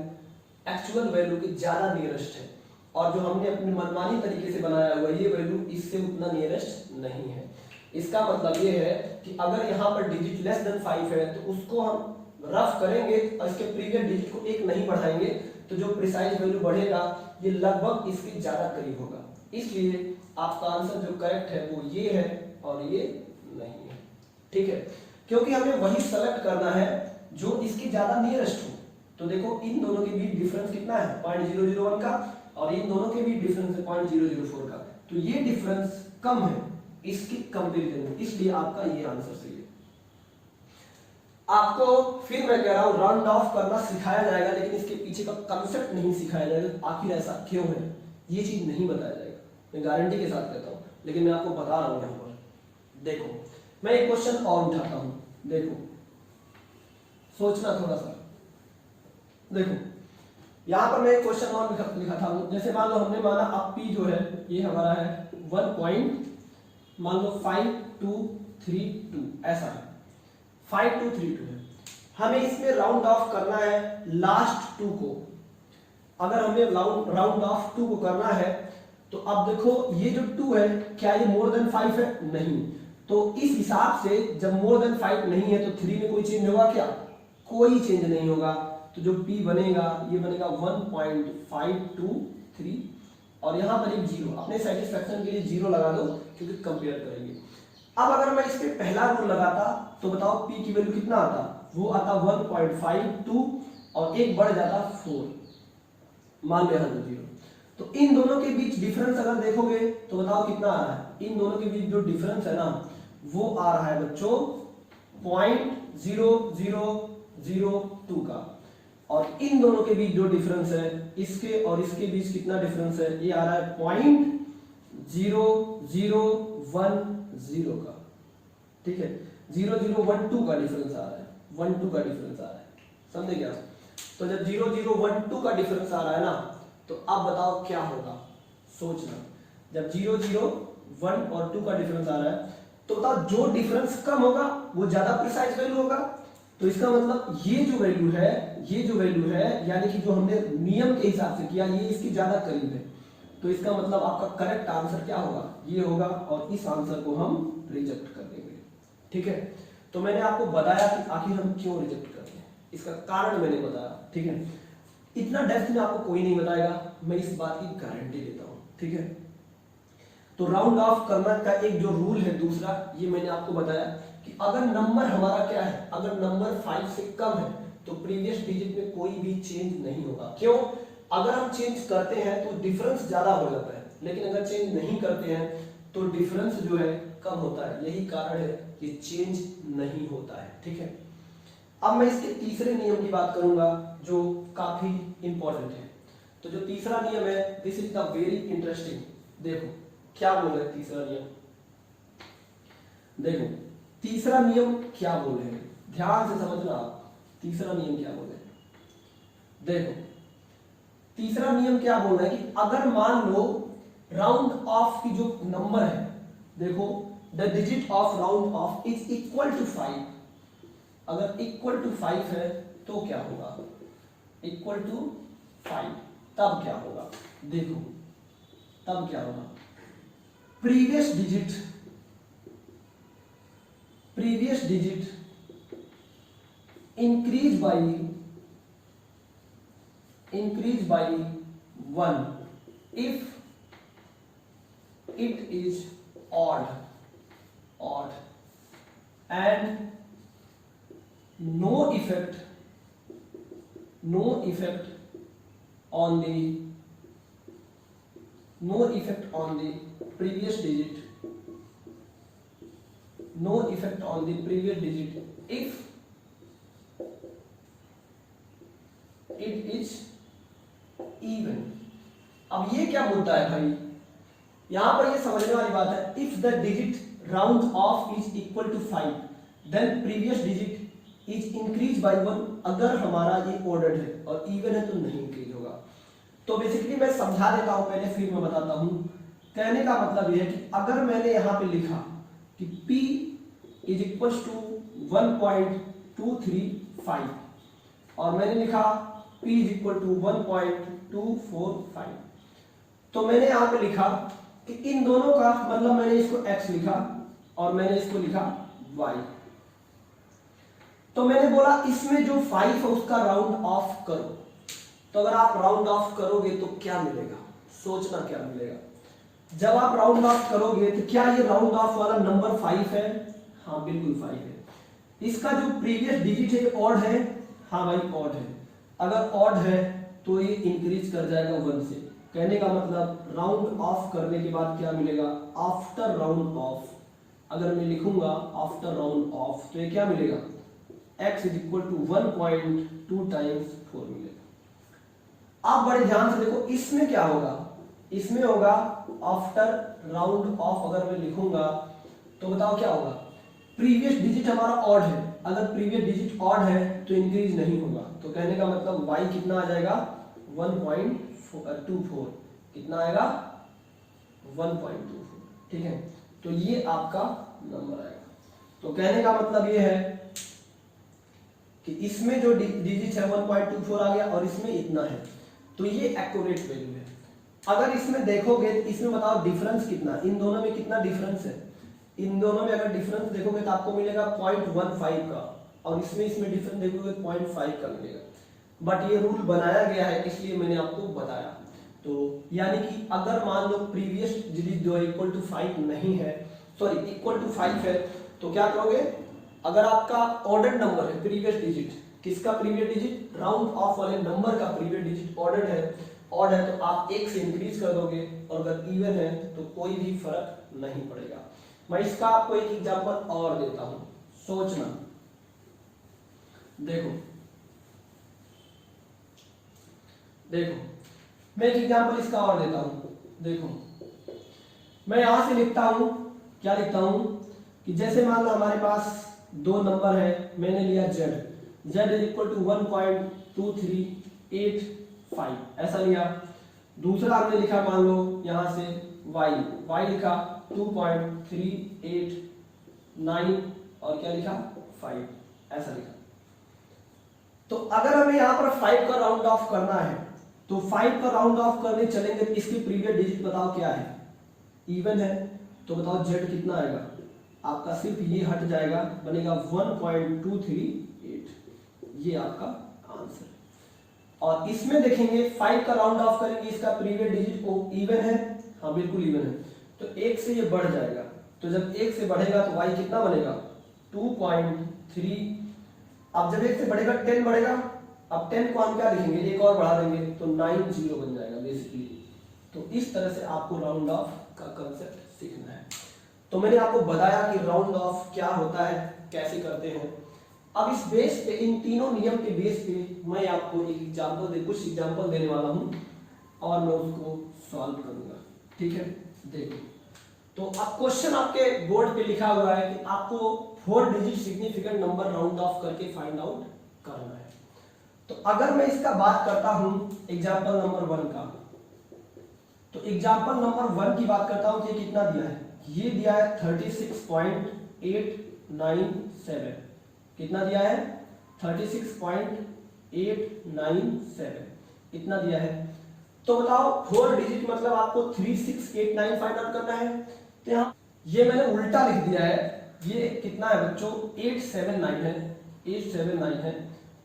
एक्चुअल वैल्यू के ज्यादा नियरेस्ट है, और जो हमने अपनी मनमानी तरीके से बनाया हुआ ये वैल्यू इससे उतना नियरेस्ट नहीं है। इसका मतलब ये है कि अगर यहाँ पर डिजिट लेस देन 5 है तो उसको हम रफ करेंगे और इसके प्रीवियस डिजिट को एक नहीं बढ़ाएंगे तो जो प्रिसाइज वैल्यू बढ़ेगा ये लगभग इसके ज्यादा करीब होगा। इसलिए आपका आंसर जो करेक्ट है वो ये है और ये नहीं है, ठीक है, क्योंकि हमें वही सेलेक्ट करना है जो इसके ज्यादा नियरेस्ट हो। तो देखो इन दोनों के बीच डिफरेंस कितना है, 0.001 का, और इन दोनों के बीच डिफरेंस है 0.004 का। तो ये डिफरेंस कम है इसकी कंपैरिजन में, इसलिए आपका ये आंसर सही है। आपको फिर मैं कह रहा हूं राउंड ऑफ करना सिखाया जाएगा, लेकिन इसके पीछे का कांसेप्ट नहीं सिखाया जाएगा, आखिर ऐसा क्यों है ये चीज नहीं बताया जाएगा, मैं गारंटी के साथ कहता हूं। लेकिन मैं आपको बता रहा हूं यहां पर। देखो मैं एक क्वेश्चन और उठाता हूं, देखो सोचना थोड़ा सा। देखो यहां पर मैं एक क्वेश्चन और लिखा था, जैसे मान लो हमने माना अब p जो है ये हमारा है 1.5232 ऐसा है, 5232 है। हमें इसमें राउंड ऑफ करना है लास्ट 2 को। अगर हमें राउंड ऑफ 2 को करना है तो अब देखो ये जो 2 है क्या ये मोर देन 5 है, नहीं। तो इस हिसाब से जब मोर देन 5 नहीं है तो 3 में कोई चेंज होगा क्या, कोई चेंज नहीं होगा। तो जो p बनेगा ये बनेगा 1.523 और यहां पर एक 0, अपने सेटिस्फेक्शन के लिए 0 लगा दो क्योंकि कंपेयर करेंगे। अब अगर मैं इस पे पहला रूल लगाता तो बताओ p की वैल्यू कितना आता, वो आता 1.52 और एक बढ़ जाता 4, मान लो यहां 0। तो इन दोनों के बीच डिफरेंस अगर देखोगे तो बताओ कितना आ रहा है, इन दोनों के बीच जो डिफरेंस है ना वो आ रहा है बच्चों 0.0002 का, और इन दोनों के बीच जो डिफरेंस है इसके और इसके बीच कितना डिफरेंस है, ये आ रहा है 0.0010 का, ठीक है, 0012 का डिफरेंस आ रहा है, 12 का डिफरेंस आ रहा है, समझे क्या। तो जब 0012 का डिफरेंस आ रहा है ना तो अब बताओ क्या होगा, सोचना। जब 001 और 2 का डिफरेंस आ रहा है तो बताओ जो डिफरेंस कम होगा वो ज्यादा प्रिसाइज वैल्यू होगा, तो इसका मतलब ये जो वैल्यू है यानी कि जो हमने नियम के हिसाब से किया ये इसके ज्यादा करीब है, तो इसका मतलब आपका करेक्ट आंसर क्या होगा, ये होगा, और इस आंसर को हम रिजेक्ट कर देंगे। ठीक है, तो मैंने आपको बताया कि आखिर हम क्यों रिजेक्ट करते हैं, इसका कारण मैंने बताया। ठीक है, इतना डेप्थ में आपको कोई नहीं बताएगा, मैं इस बात की गारंटी देता हूं। ठीक है, तो राउंड ऑफ करना का एक जो रूल है दूसरा, ये मैंने आपको बताया कि अगर नंबर हमारा क्या है, अगर नंबर 5 से कम है तो प्रीवियस डिजिट में कोई भी चेंज नहीं होगा। क्यों? अगर हम चेंज करते हैं तो डिफरेंस ज्यादा हो जाता है, लेकिन अगर चेंज नहीं करते हैं तो डिफरेंस जो है कम होता है। यही कारण है कि चेंज नहीं होता है। ठीक है, अब मैं इसके तीसरे नियम की बात करूंगा जो काफी इंपॉर्टेंट है। तो जो तीसरा नियम है, this is the very interesting. देखो क्या बोल रहे हैं तीसरा नियम, देखो तीसरा नियम क्या बोल रहे हैं, ध्यान से समझना आप तीसरा नियम क्या बोल रहे हैं। देखो तीसरा नियम क्या बोल रहा है कि अगर मान लो राउंड ऑफ की जो नंबर है, देखो the digit of round off is equal to 5, अगर इक्वल टू 5 है तो क्या होगा, इक्वल टू 5, तब क्या होगा, देखो तब क्या होगा, previous digit increase by 1 if it is odd and no effect on the previous digit, if it is even। अब ये क्या बोलता है भाई, यहां पर ये समझने वाली बात है, if the digit round off is equal to 5 then previous digit is increase by 1। अगर हमारा ये ऑर्डर्ड है और इवन है तो नहीं इंक्रीज होगा। तो बेसिकली मैं समझा देता हूं पहले, फिर मैं बताता हूं। कहने का मतलब यह है कि अगर मैंने यहां पे लिखा कि p इज इक्वल टू 1.235 और मैंने लिखा p इज इक्वल टू 1.245, तो मैंने यहां पे लिखा कि इन दोनों का मतलब मैंने इसको x लिखा और मैंने इसको लिखा y। तो मैंने बोला इसमें जो 5 है उसका राउंड ऑफ करो। तो अगर आप राउंड ऑफ करोगे तो क्या मिलेगा, सोचना क्या मिलेगा। जब आप राउंड ऑफ करोगे तो क्या ये राउंड ऑफ वाला नंबर 5 है, हाँ बिल्कुल 5 है। इसका जो प्रीवियस डिजिट है ऑड है, हाँ भाई ऑड है। अगर ऑड है तो ये इंक्रीज कर जाएगा 1 से। कहने का मतलब राउंड ऑफ करने के बाद क्या मिलेगा, आफ्टर राउंड ऑफ, अगर मैं लिखूंगा आफ्टर राउंड ऑफ तो ये क्या मिलेगा, x is equal to 1.2 times 4 मिलेगा। आप बड़े ध्यान से देखो इसमें क्या होगा, इसमें होगा आफ्टर राउंड ऑफ। अगर मैं लिखूंगा तो बताओ क्या होगा, प्रीवियस डिजिट हमारा ऑड है, अगर प्रीवियस डिजिट ऑड है तो इंक्रीज नहीं होगा। तो कहने का मतलब y कितना आ जाएगा 1.24, कितना आएगा 1.24। ठीक है, तो ये आपका नंबर आएगा। तो कहने का मतलब ये है कि इसमें जो डिजिट है 1.24 आ गया और इसमें इतना है, तो ये एक्यूरेट वैल्यू है। अगर इसमें देखोगे तो इसमें बताओ डिफरेंस कितना, इन दोनों में कितना डिफरेंस है, इन दोनों में अगर डिफरेंस देखोगे तो आपको मिलेगा 0.15 का, और इसमें डिफरेंस देखोगे 0.5 का मिलेगा। बट ये रूल बनाया गया है इसलिए मैंने आपको बताया। तो यानी कि अगर मान लो प्रीवियस डिजिट जो इक्वल टू 5 नहीं है, सॉरी इक्वल टू 5 है, तो क्या करोगे, अगर आपका ऑर्डर्ड नंबर है प्रीवियस डिजिट, किसका प्रीवियस डिजिट, राउंड ऑफ वाले नंबर का प्रीवियस डिजिट ऑर्डर्ड है, ऑड है, तो आप 1 से इंक्रीज कर दोगे, और अगर इवन है तो कोई भी फर्क नहीं पड़ेगा। मैं इसका आपको एक एग्जांपल और देता हूं, सोचना। देखो मैं एक एग्जांपल इसका और देता हूं। देखो मैं यहां से लिखता हूं, क्या लिखता हूं कि जैसे मान लो हमारे पास 2 नंबर है, मैंने लिया z इज इक्वल टू 1.2385 ऐसा लिया। दूसरा हमने लिखा मान लो यहां से y लिखा 2.389 और क्या लिखा 5 ऐसा लिखा। तो अगर हमें यहाँ पर 5 का राउंड ऑफ करना है तो 5 का राउंड ऑफ करने चलेंगे, इसकी प्रीवियस डिजिट बताओ क्या है, इवन है, तो बताओ z कितना आएगा आपका, सिर्फ ये हट जाएगा, बनेगा 1.238, ये आपका आंसर। और इसमें देखेंगे 5 का राउंड ऑफ करेंगे, इसका प्रीवियस डिजिट को इवन है, हाँ बिल्कुल इवन है, तो 1 से ये बढ़ जाएगा, तो जब 1 से बढ़ेगा तो y कितना बनेगा 2.3। अब जब 1 से बढ़ेगा 10 बढ़ेगा, अब 10 को हम क्या लिखेंगे, एक और बढ़ा देंगे तो 90 बन जाएगा बेसिकली। तो इस तरह से आपको राउंड ऑफ का कंसेप्ट सीखना है। तो मैंने आपको बताया कि राउंड ऑफ क्या होता है, कैसे करते हैं। अब इस बेस पे, इन तीनों नियम के बेस पे मैं आपको एक एग्जांपल कुछ एग्जांपल देने वाला हूं और मैं उसको सॉल्व करूंगा, ठीक है। देखो, तो अब क्वेश्चन आपके बोर्ड पे लिखा हुआ है कि आपको 4 digit significant number round of करके फाइंड आउट करना है। तो अगर मैं इसका बात करता हूं एग्जांपल नंबर 1 का, तो एग्जांपल नंबर 1 की बात करता हूं कि कितना दिया है, ये दिया है 36.897, कितना दिया है 36.897, इतना दिया है। तो बताओ 4 डिजिट मतलब आपको 3689 फाइंड आउट करना है। तो यहाँ ये मैंने उल्टा लिख दिया है, ये कितना है बच्चों 879 है, 879 है,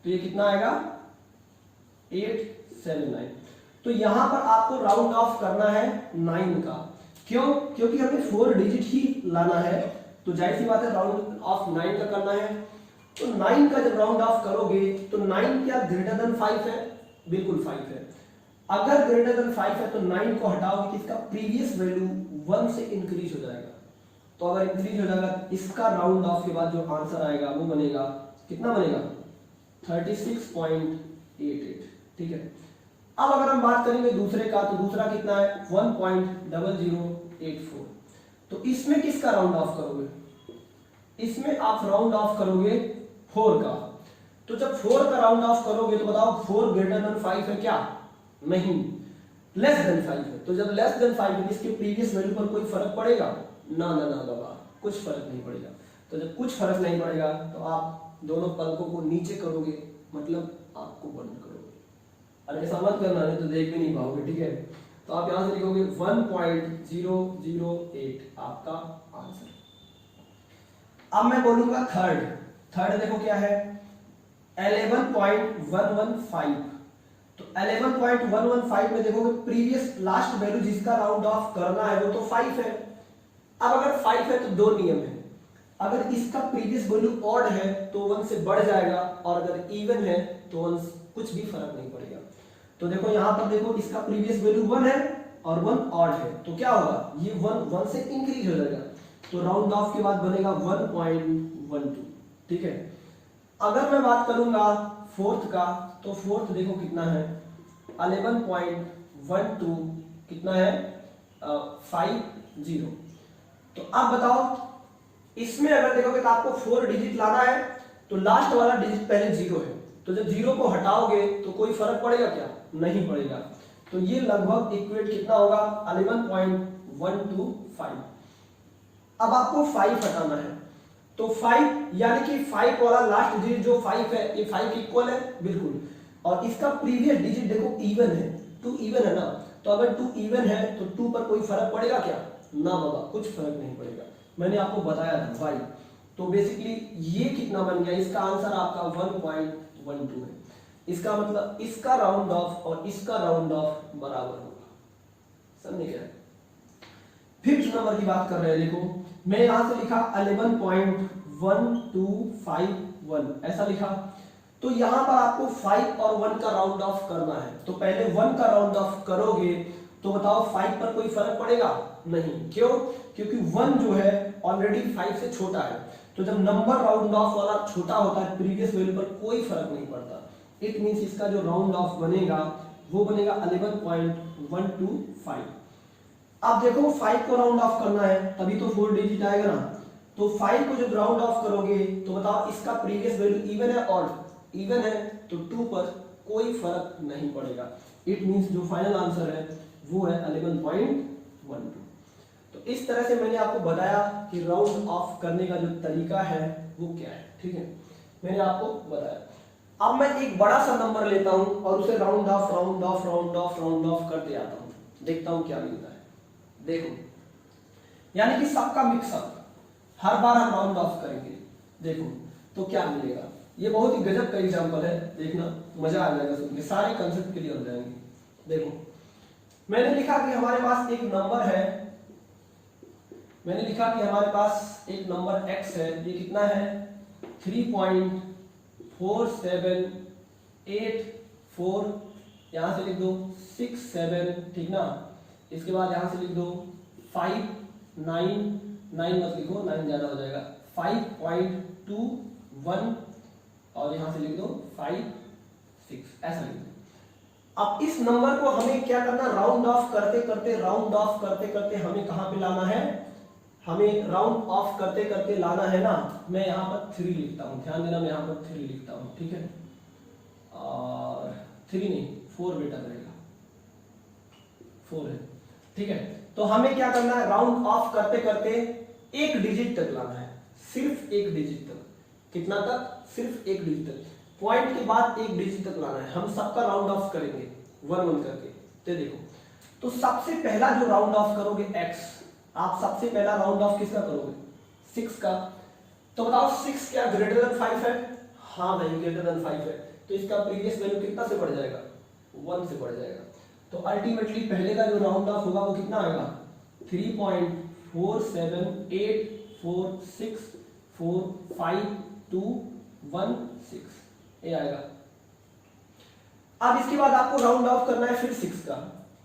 तो ये कितना आएगा 879। तो यहां पर आपको राउंड ऑफ करना है 9 का, क्यों, क्योंकि हमें 4 डिजिट ही लाना है, तो जाहिर सी बात है राउंड ऑफ 9 का करना है। तो 9 का जब राउंड ऑफ करोगे तो 9 क्या ग्रेटर देन 5 है, बिल्कुल 5 है। अगर ग्रेटर देन 5 है तो 9 को हटाओगे कि इसका प्रीवियस वैल्यू 1 से इंक्रीज हो जाएगा, तो अगर इंक्रीज हो जाएगा तो इसका राउंड ऑफ के बाद जो आंसर आएगा वो बनेगा, कितना बनेगा 36.88, ठीक है। अब अगर हम बात करेंगे दूसरे का, तो दूसरा कितना है 1.0084, तो इसमें किसका राउंड ऑफ करोगे, इसमें आप राउंड ऑफ करोगे 4 का। तो जब 4 का राउंड ऑफ करोगे तो बताओ 4 ग्रेटर देन 5 है क्या, नहीं, लेस देन 5 है। तो जब लेस देन 5 है, इसके प्रीवियस वैल्यू पर कोई फर्क पड़ेगा, ना ना ना बाबा, कुछ फर्क नहीं पड़ेगा। तो जब कुछ फर्क नहीं पड़ेगा तो आप दोनों पलकों को नीचे करोगे, मतलब आपको बंद करोगे। अरे ऐसा मत करना, नहीं तो देख भी नहीं पाओगे, ठीक है। तो आप यहां से लिखोगे 1.008 आपका आंसर। अब मैं बोलूंगा थर्ड देखो क्या है 11.115। तो 11.115 में देखोगे प्रीवियस लास्ट वैल्यू जिसका राउंड ऑफ करना है वो तो 5 है। अब अगर 5 है तो 2 नियम है, अगर इसका प्रीवियस वैल्यू ऑड है तो 1 से बढ़ जाएगा, और अगर इवन है तो 1 कुछ भी फर्क नहीं पड़ेगा। तो देखो यहां पर देखो इसका प्रीवियस वैल्यू 1 है और 1 ऑड है, तो क्या होगा, ये 1 से इंक्रीज हो जाएगा, तो राउंड ऑफ के बाद बनेगा 1.12, ठीक है। अगर मैं बात करूंगा फोर्थ का, तो फोर्थ देखो कितना है 11.12, कितना है 50। तो अब बताओ इसमें अगर देखोगे तो आपको 4 डिजिट लाना है, तो लास्ट वाला डिजिट पहले 0 है, तो जब 0 को हटाओगे तो कोई फर्क पड़ेगा क्या, नहीं पड़ेगा। तो ये लगभग इक्वेट कितना होगा 11.125। अब आपको 5 हटाना है, तो 5 यानी कि 5 वाला लास्ट डिजिट जो 5 है, ये 5 के इक्वल है बिल्कुल, और इसका प्रीवियस डिजिट देखो इवन है, 2 इवन है ना, तो अगर 2 इवन है तो 2 पर कोई फर्क पड़ेगा क्या, ना बाबा, कुछ फर्क नहीं पड़ेगा, मैंने आपको बताया था भाई। तो बेसिकली ये कितना बन गया, इसका आंसर आपका 1.12 है। इसका मतलब इसका राउंड ऑफ और इसका राउंड ऑफ बराबर होगा, समझे क्या। फिफ्थ नंबर की बात कर रहे हैं, देखो मैं यहां से लिखा 11.1251 ऐसा लिखा, तो यहां पर आपको 5 और 1 का राउंड ऑफ करना है। तो पहले 1 का राउंड ऑफ करोगे तो बताओ 5 पर कोई फर्क पड़ेगा, नहीं, क्यों, क्योंकि 1 जो है ऑलरेडी 5 से छोटा है, तो जब नंबर राउंड ऑफ वाला छोटा होता है प्रीवियस वैल्यू पर कोई फर्क नहीं पड़ता। इट मींस इसका जो राउंड ऑफ बनेगा वो बनेगा 11.125। अब देखो 5 को राउंड ऑफ करना है तभी तो 4 डिजिट आएगा ना, तो 5 को जब राउंड ऑफ करोगे तो बताओ इसका प्रीवियस वैल्यू इवन है ऑड, इवन है, तो 2 पर कोई फर्क नहीं पड़ेगा। इट मींस जो फाइनल आंसर है वो है 11.12। तो इस तरह से मैंने आपको बताया कि राउंड ऑफ करने का जो तरीका है वो क्या है, ठीक है, मैंने आपको बताया। अब मैं एक बड़ा सा नंबर लेता हूं और उसे round of round of round of round of करते आता हूं, देखता हूं क्या मिलता है। देखो, यानी कि सबका मिक्सअप हर बार हम राउंड ऑफ करेंगे, देखो तो क्या मिलेगा। ये बहुत ही गजब का एग्जांपल है, देखना मजा आ जाएगा सुन के, सारे कंसेप्ट क्लियर हो जाएंगे। देखो, मैंने लिखा कि हमारे पास एक नंबर है, मैंने लिखा कि हमारे पास एक नंबर x है, ये कितना है 3.4784, यहां से लिख दो 67, ठीक ना। इसके बाद यहां से लिख दो 599 मत लिखो, 9 ज्यादा हो जाएगा, 5.21 और यहां से लिख दो 56, ऐसा लिख दो। अब इस नंबर को हमें क्या करना, राउंड ऑफ करते करते राउंड ऑफ करते करते हमें कहां पे लाना है, हमें राउंड ऑफ करते करते लाना है ना। मैं यहां पर 3 लिखता हूं, ध्यान देना, मैं यहां पर 3 लिखता हूं, ठीक है, और 3 नहीं 4 बेटा रहेगा, 4 है, ठीक है। तो हमें क्या करना है, राउंड ऑफ करते करते एक डिजिट तक लाना है, सिर्फ एक डिजिट तक। कितना तक, सिर्फ एक डिजिट तक, पॉइंट के बाद एक डिजिट तक लाना है। हम सबका राउंड ऑफ करेंगे 1 1 करके। तो देखो, तो सबसे पहला जो राउंड ऑफ करोगे x, आप सबसे पहला राउंड ऑफ किसका करोगे, 6 का। तो बताओ 6 क्या ग्रेटर देन 5 है, हाँ भाई ग्रेटर देन 5 है, तो इसका प्रीवियस वैल्यू कितना से बढ़ जाएगा, 1 से बढ़ जाएगा। तो अल्टीमेटली पहले का जो राउंड ऑफ होगा वो कितना आएगा, 3.4784652116 ये आएगा। अब इसके बाद आपको राउंड ऑफ करना है फिर 6 का।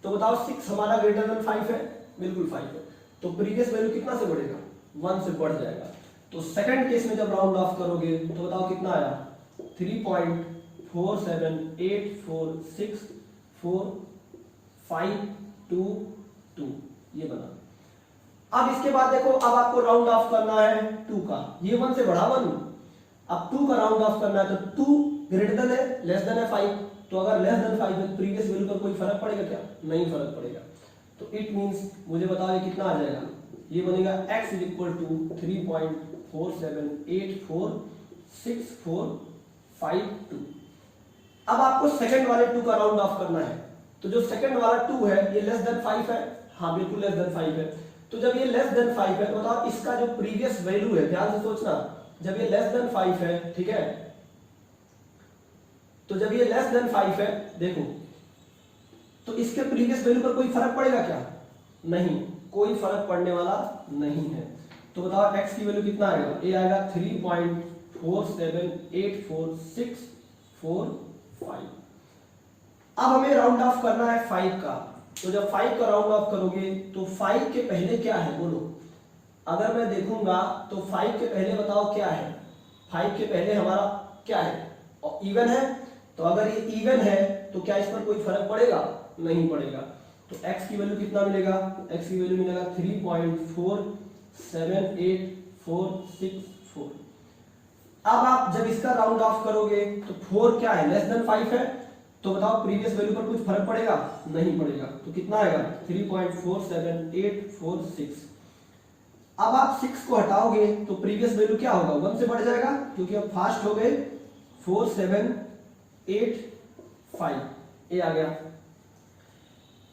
तो बताओ 6 हमारा ग्रेटर देन 5 है, बिल्कुल 5 है, तो प्रीवियस वैल्यू कितना से बढ़ेगा, 1 से बढ़ जाएगा। तो सेकंड केस में जब राउंड ऑफ करोगे तो बताओ कितना आया, 3.47846522 ये बना। अब इसके बाद देखो, अब आपको राउंड ऑफ करना है 2 का, ये 1 से बढ़ा 1, अब 2 का राउंड ऑफ करना है। तो 2 ग्रेटर देन है, लेस देन है 5, तो अगर लेस देन 5 है प्रीवियस वैल्यू पर कोई फर्क पड़ेगा क्या, नहीं फर्क पड़ेगा। तो इट मींस मुझे बताओ ये कितना आ जाएगा, ये बनेगा x इज इक्वल टू 3.47846522। अब आपको सेकंड वाले 2 का राउंड ऑफ करना है। तो जो सेकंड वाला 2 है ये लेस देन 5 है, हाँ बिल्कुल लेस देन 5 है। तो जब ये लेस देन 5 है तो बताओ इसका जो प्रीवियस वैल्यू है, ध्यान से सोचना, जब ये लेस देन 5 है, ठीक है, तो जब ये लेस देन 5 है, देखो तो इसके प्रीवियस वैल्यू पर कोई फर्क पड़ेगा क्या, नहीं, कोई फर्क पड़ने वाला नहीं है। तो बताओ x की वैल्यू कितना आएगा, ये आएगा 3.478465। अब हमें राउंड ऑफ करना है 5 का। तो जब 5 का राउंड ऑफ करोगे तो 5 के पहले क्या है बोलो, अगर मैं देखूंगा तो 5 के पहले बताओ क्या है, 5 के पहले हमारा क्या है, इवन है। तो अगर ये इवन है तो क्या इस पर कोई फर्क पड़ेगा, नहीं पड़ेगा। तो x की वैल्यू कितना मिलेगा, x की वैल्यू मिलेगा 3.478464। अब आप जब इसका राउंड ऑफ करोगे तो 4 क्या है, लेस देन 5 है, तो बताओ प्रीवियस वैल्यू पर कुछ फर्क पड़ेगा, नहीं पड़ेगा। तो कितना आएगा 3.47846। अब आप 6 को हटाओगे तो प्रीवियस वैल्यू क्या होगा, 1 से बढ़ जाएगा, क्योंकि अब फास्ट हो गए, 4785 ये आ गया।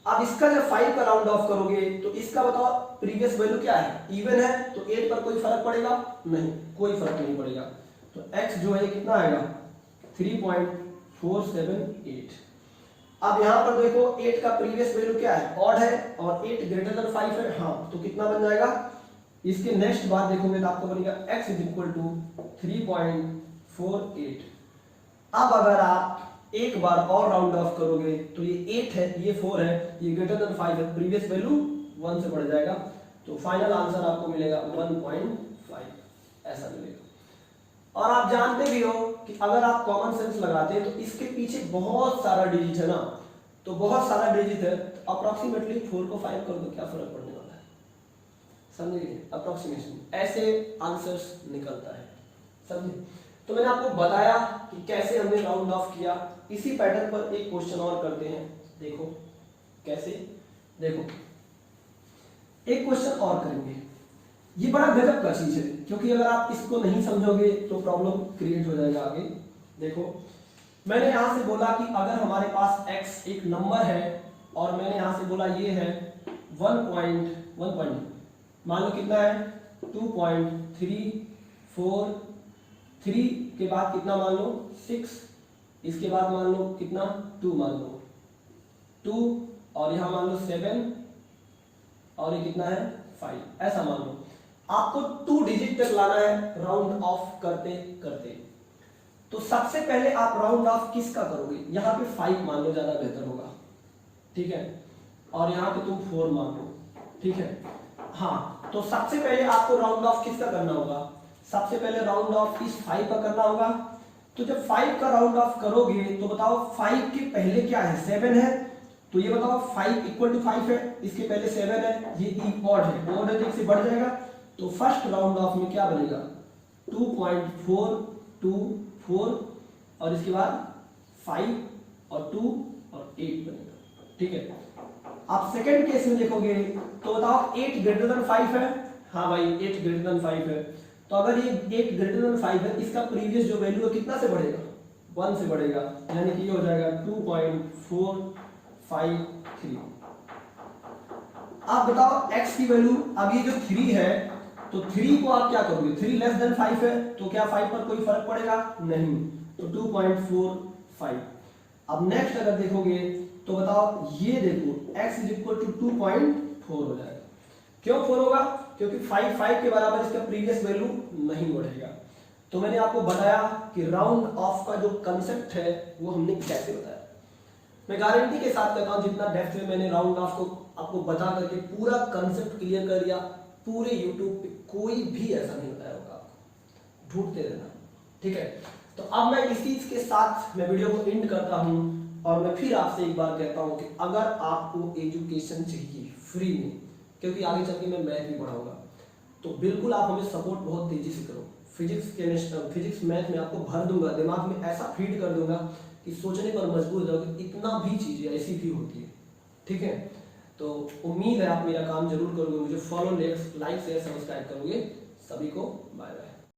अब इसका जब 5 का राउंड ऑफ करोगे तो इसका बताओ प्रीवियस वैल्यू क्या है, इवन है, तो 8 पर कोई फर्क पड़ेगा, नहीं, कोई फर्क नहीं पड़ेगा। तो x जो है कितना आएगा 3.478। अब यहां पर देखो 8 का प्रीवियस वैल्यू क्या है, ऑड है, और 8 ग्रेटर देन 5 है, हाँ, तो कितना बन जाएगा, इसके नेक्स्ट बार देखोगे तो आपको बनेगा x इज इक्वल टू 3.48। अब अगर आप एक बार और राउंड ऑफ करोगे तो ये 8 है, ये 4 है, ये ग्रेटर देन 5 है, प्रीवियस वैल्यू 1 से बढ़ जाएगा। तो फाइनल आंसर आपको मिलेगा 1.5, ऐसा मिलेगा। और आप जानते भी हो कि अगर आप कॉमन सेंस लगाते हैं तो इसके पीछे बहुत सारा डिजिट है ना, तो बहुत सारा डिजिट है, तो अप्रोक्सीमेटली 4 को 5 कर दो, क्या फर्क पड़ने वाला है, समझिए, अप्रोक्सीमेशन ऐसे आंसर्स निकलता है, समझे। तो मैंने आपको बताया कि कैसे हमने राउंड ऑफ किया। इसी पैटर्न पर एक क्वेश्चन और करते हैं, देखो कैसे, देखो एक क्वेश्चन और करेंगे, ये बड़ा गजब का चीज है, क्योंकि अगर आप इसको नहीं समझोगे तो प्रॉब्लम क्रिएट हो जाएगा आगे। देखो मैंने यहां से बोला कि अगर हमारे पास x एक नंबर है और मैंने यहां से बोला ये है 1.1 मान लो कितना है 2.343 के बाद कितना मान लो 6, इसके बाद मान लो कितना 2 मान लो 2 और यहां मान लो 7 और ये कितना है 5, ऐसा मान लो। आपको 2 डिजिट तक लाना है राउंड ऑफ करते करते। तो सबसे पहले आप राउंड ऑफ किसका करोगे, यहां पे 5 मान लो, ज्यादा बेहतर होगा, ठीक है, और यहां पे तुम 4 मान लो, ठीक है। हाँ, तो सबसे पहले आपको राउंड ऑफ किसका करना होगा, सबसे पहले राउंड ऑफ इस 5 का करना होगा। तो जब 5 का राउंड ऑफ करोगे तो बताओ 5 के पहले क्या है 7 है, तो ये बताओ 5 इक्वल टू 5 है, इसके पहले 7 है, ये ऑड है, ऑड है तो इससे बढ़ जाएगा। तो फर्स्ट राउंड ऑफ में क्या बनेगा 2.424 और इसके बाद 5 और 2 और 8 बनेगा, ठीक है। आप सेकंड केस में देखोगे तो बताओ 8 ग्रेटर देन 5 है, हाँ भाई 8 ग्रेटर देन 5 है, तो अगर ये 8 ग्रेटर देन 5 है, इसका प्रीवियस जो वैल्यू है कितना से बढ़ेगा 1 से बढ़ेगा, यानी कि ये हो जाएगा 2.453। आप बताओ x की वैल्यू, अब ये जो 3 है तो 3 को आप क्या करोगे, 3 लेस देन 5 है, तो क्या 5 पर कोई फर्क पड़ेगा, नहीं, तो 2.45। अब नेक्स्ट अगर देखोगे तो बताओ ये देखो x इज इक्वल टू 2.4 हो जाएगा। क्यों 4 होगा, क्योंकि 5 के बराबर इसका प्रीवियस वैल्यू नहीं बढ़ेगा। तो मैंने आपको बताया कि राउंड ऑफ का जो कंसेप्ट है वो हमने कैसे बताया। मैं गारंटी के साथ कहता हूं जितना डेप्थ में मैंने राउंड ऑफ को आपको बता करके पूरा कंसेप्ट क्लियर कर दिया, पूरे यूट्यूब पे कोई भी ऐसा नहीं बताया होगा आपको, ढूंढते रहना, ठीक है। तो अब मैं इसी के साथ मैं वीडियो को एंड करता हूं और मैं फिर आपसे एक बार कहता हूं कि अगर आपको एजुकेशन चाहिए फ्री में, क्योंकि आगे चल के मैं मैथ भी पढ़ाऊंगा, तो बिल्कुल आप हमें सपोर्ट बहुत तेजी से करो। फिजिक्स मैथ में आपको भर दूंगा, दिमाग में ऐसा फीड कर दूंगा कि सोचने पर मजबूर हो जाओगे, इतना भी चीजें ऐसी भी होती है, ठीक है। तो उम्मीद है आप मेरा काम जरूर करोगे, मुझे फॉलो लाइक शेयर सब्सक्राइब करोगे। सभी को बाय बाय।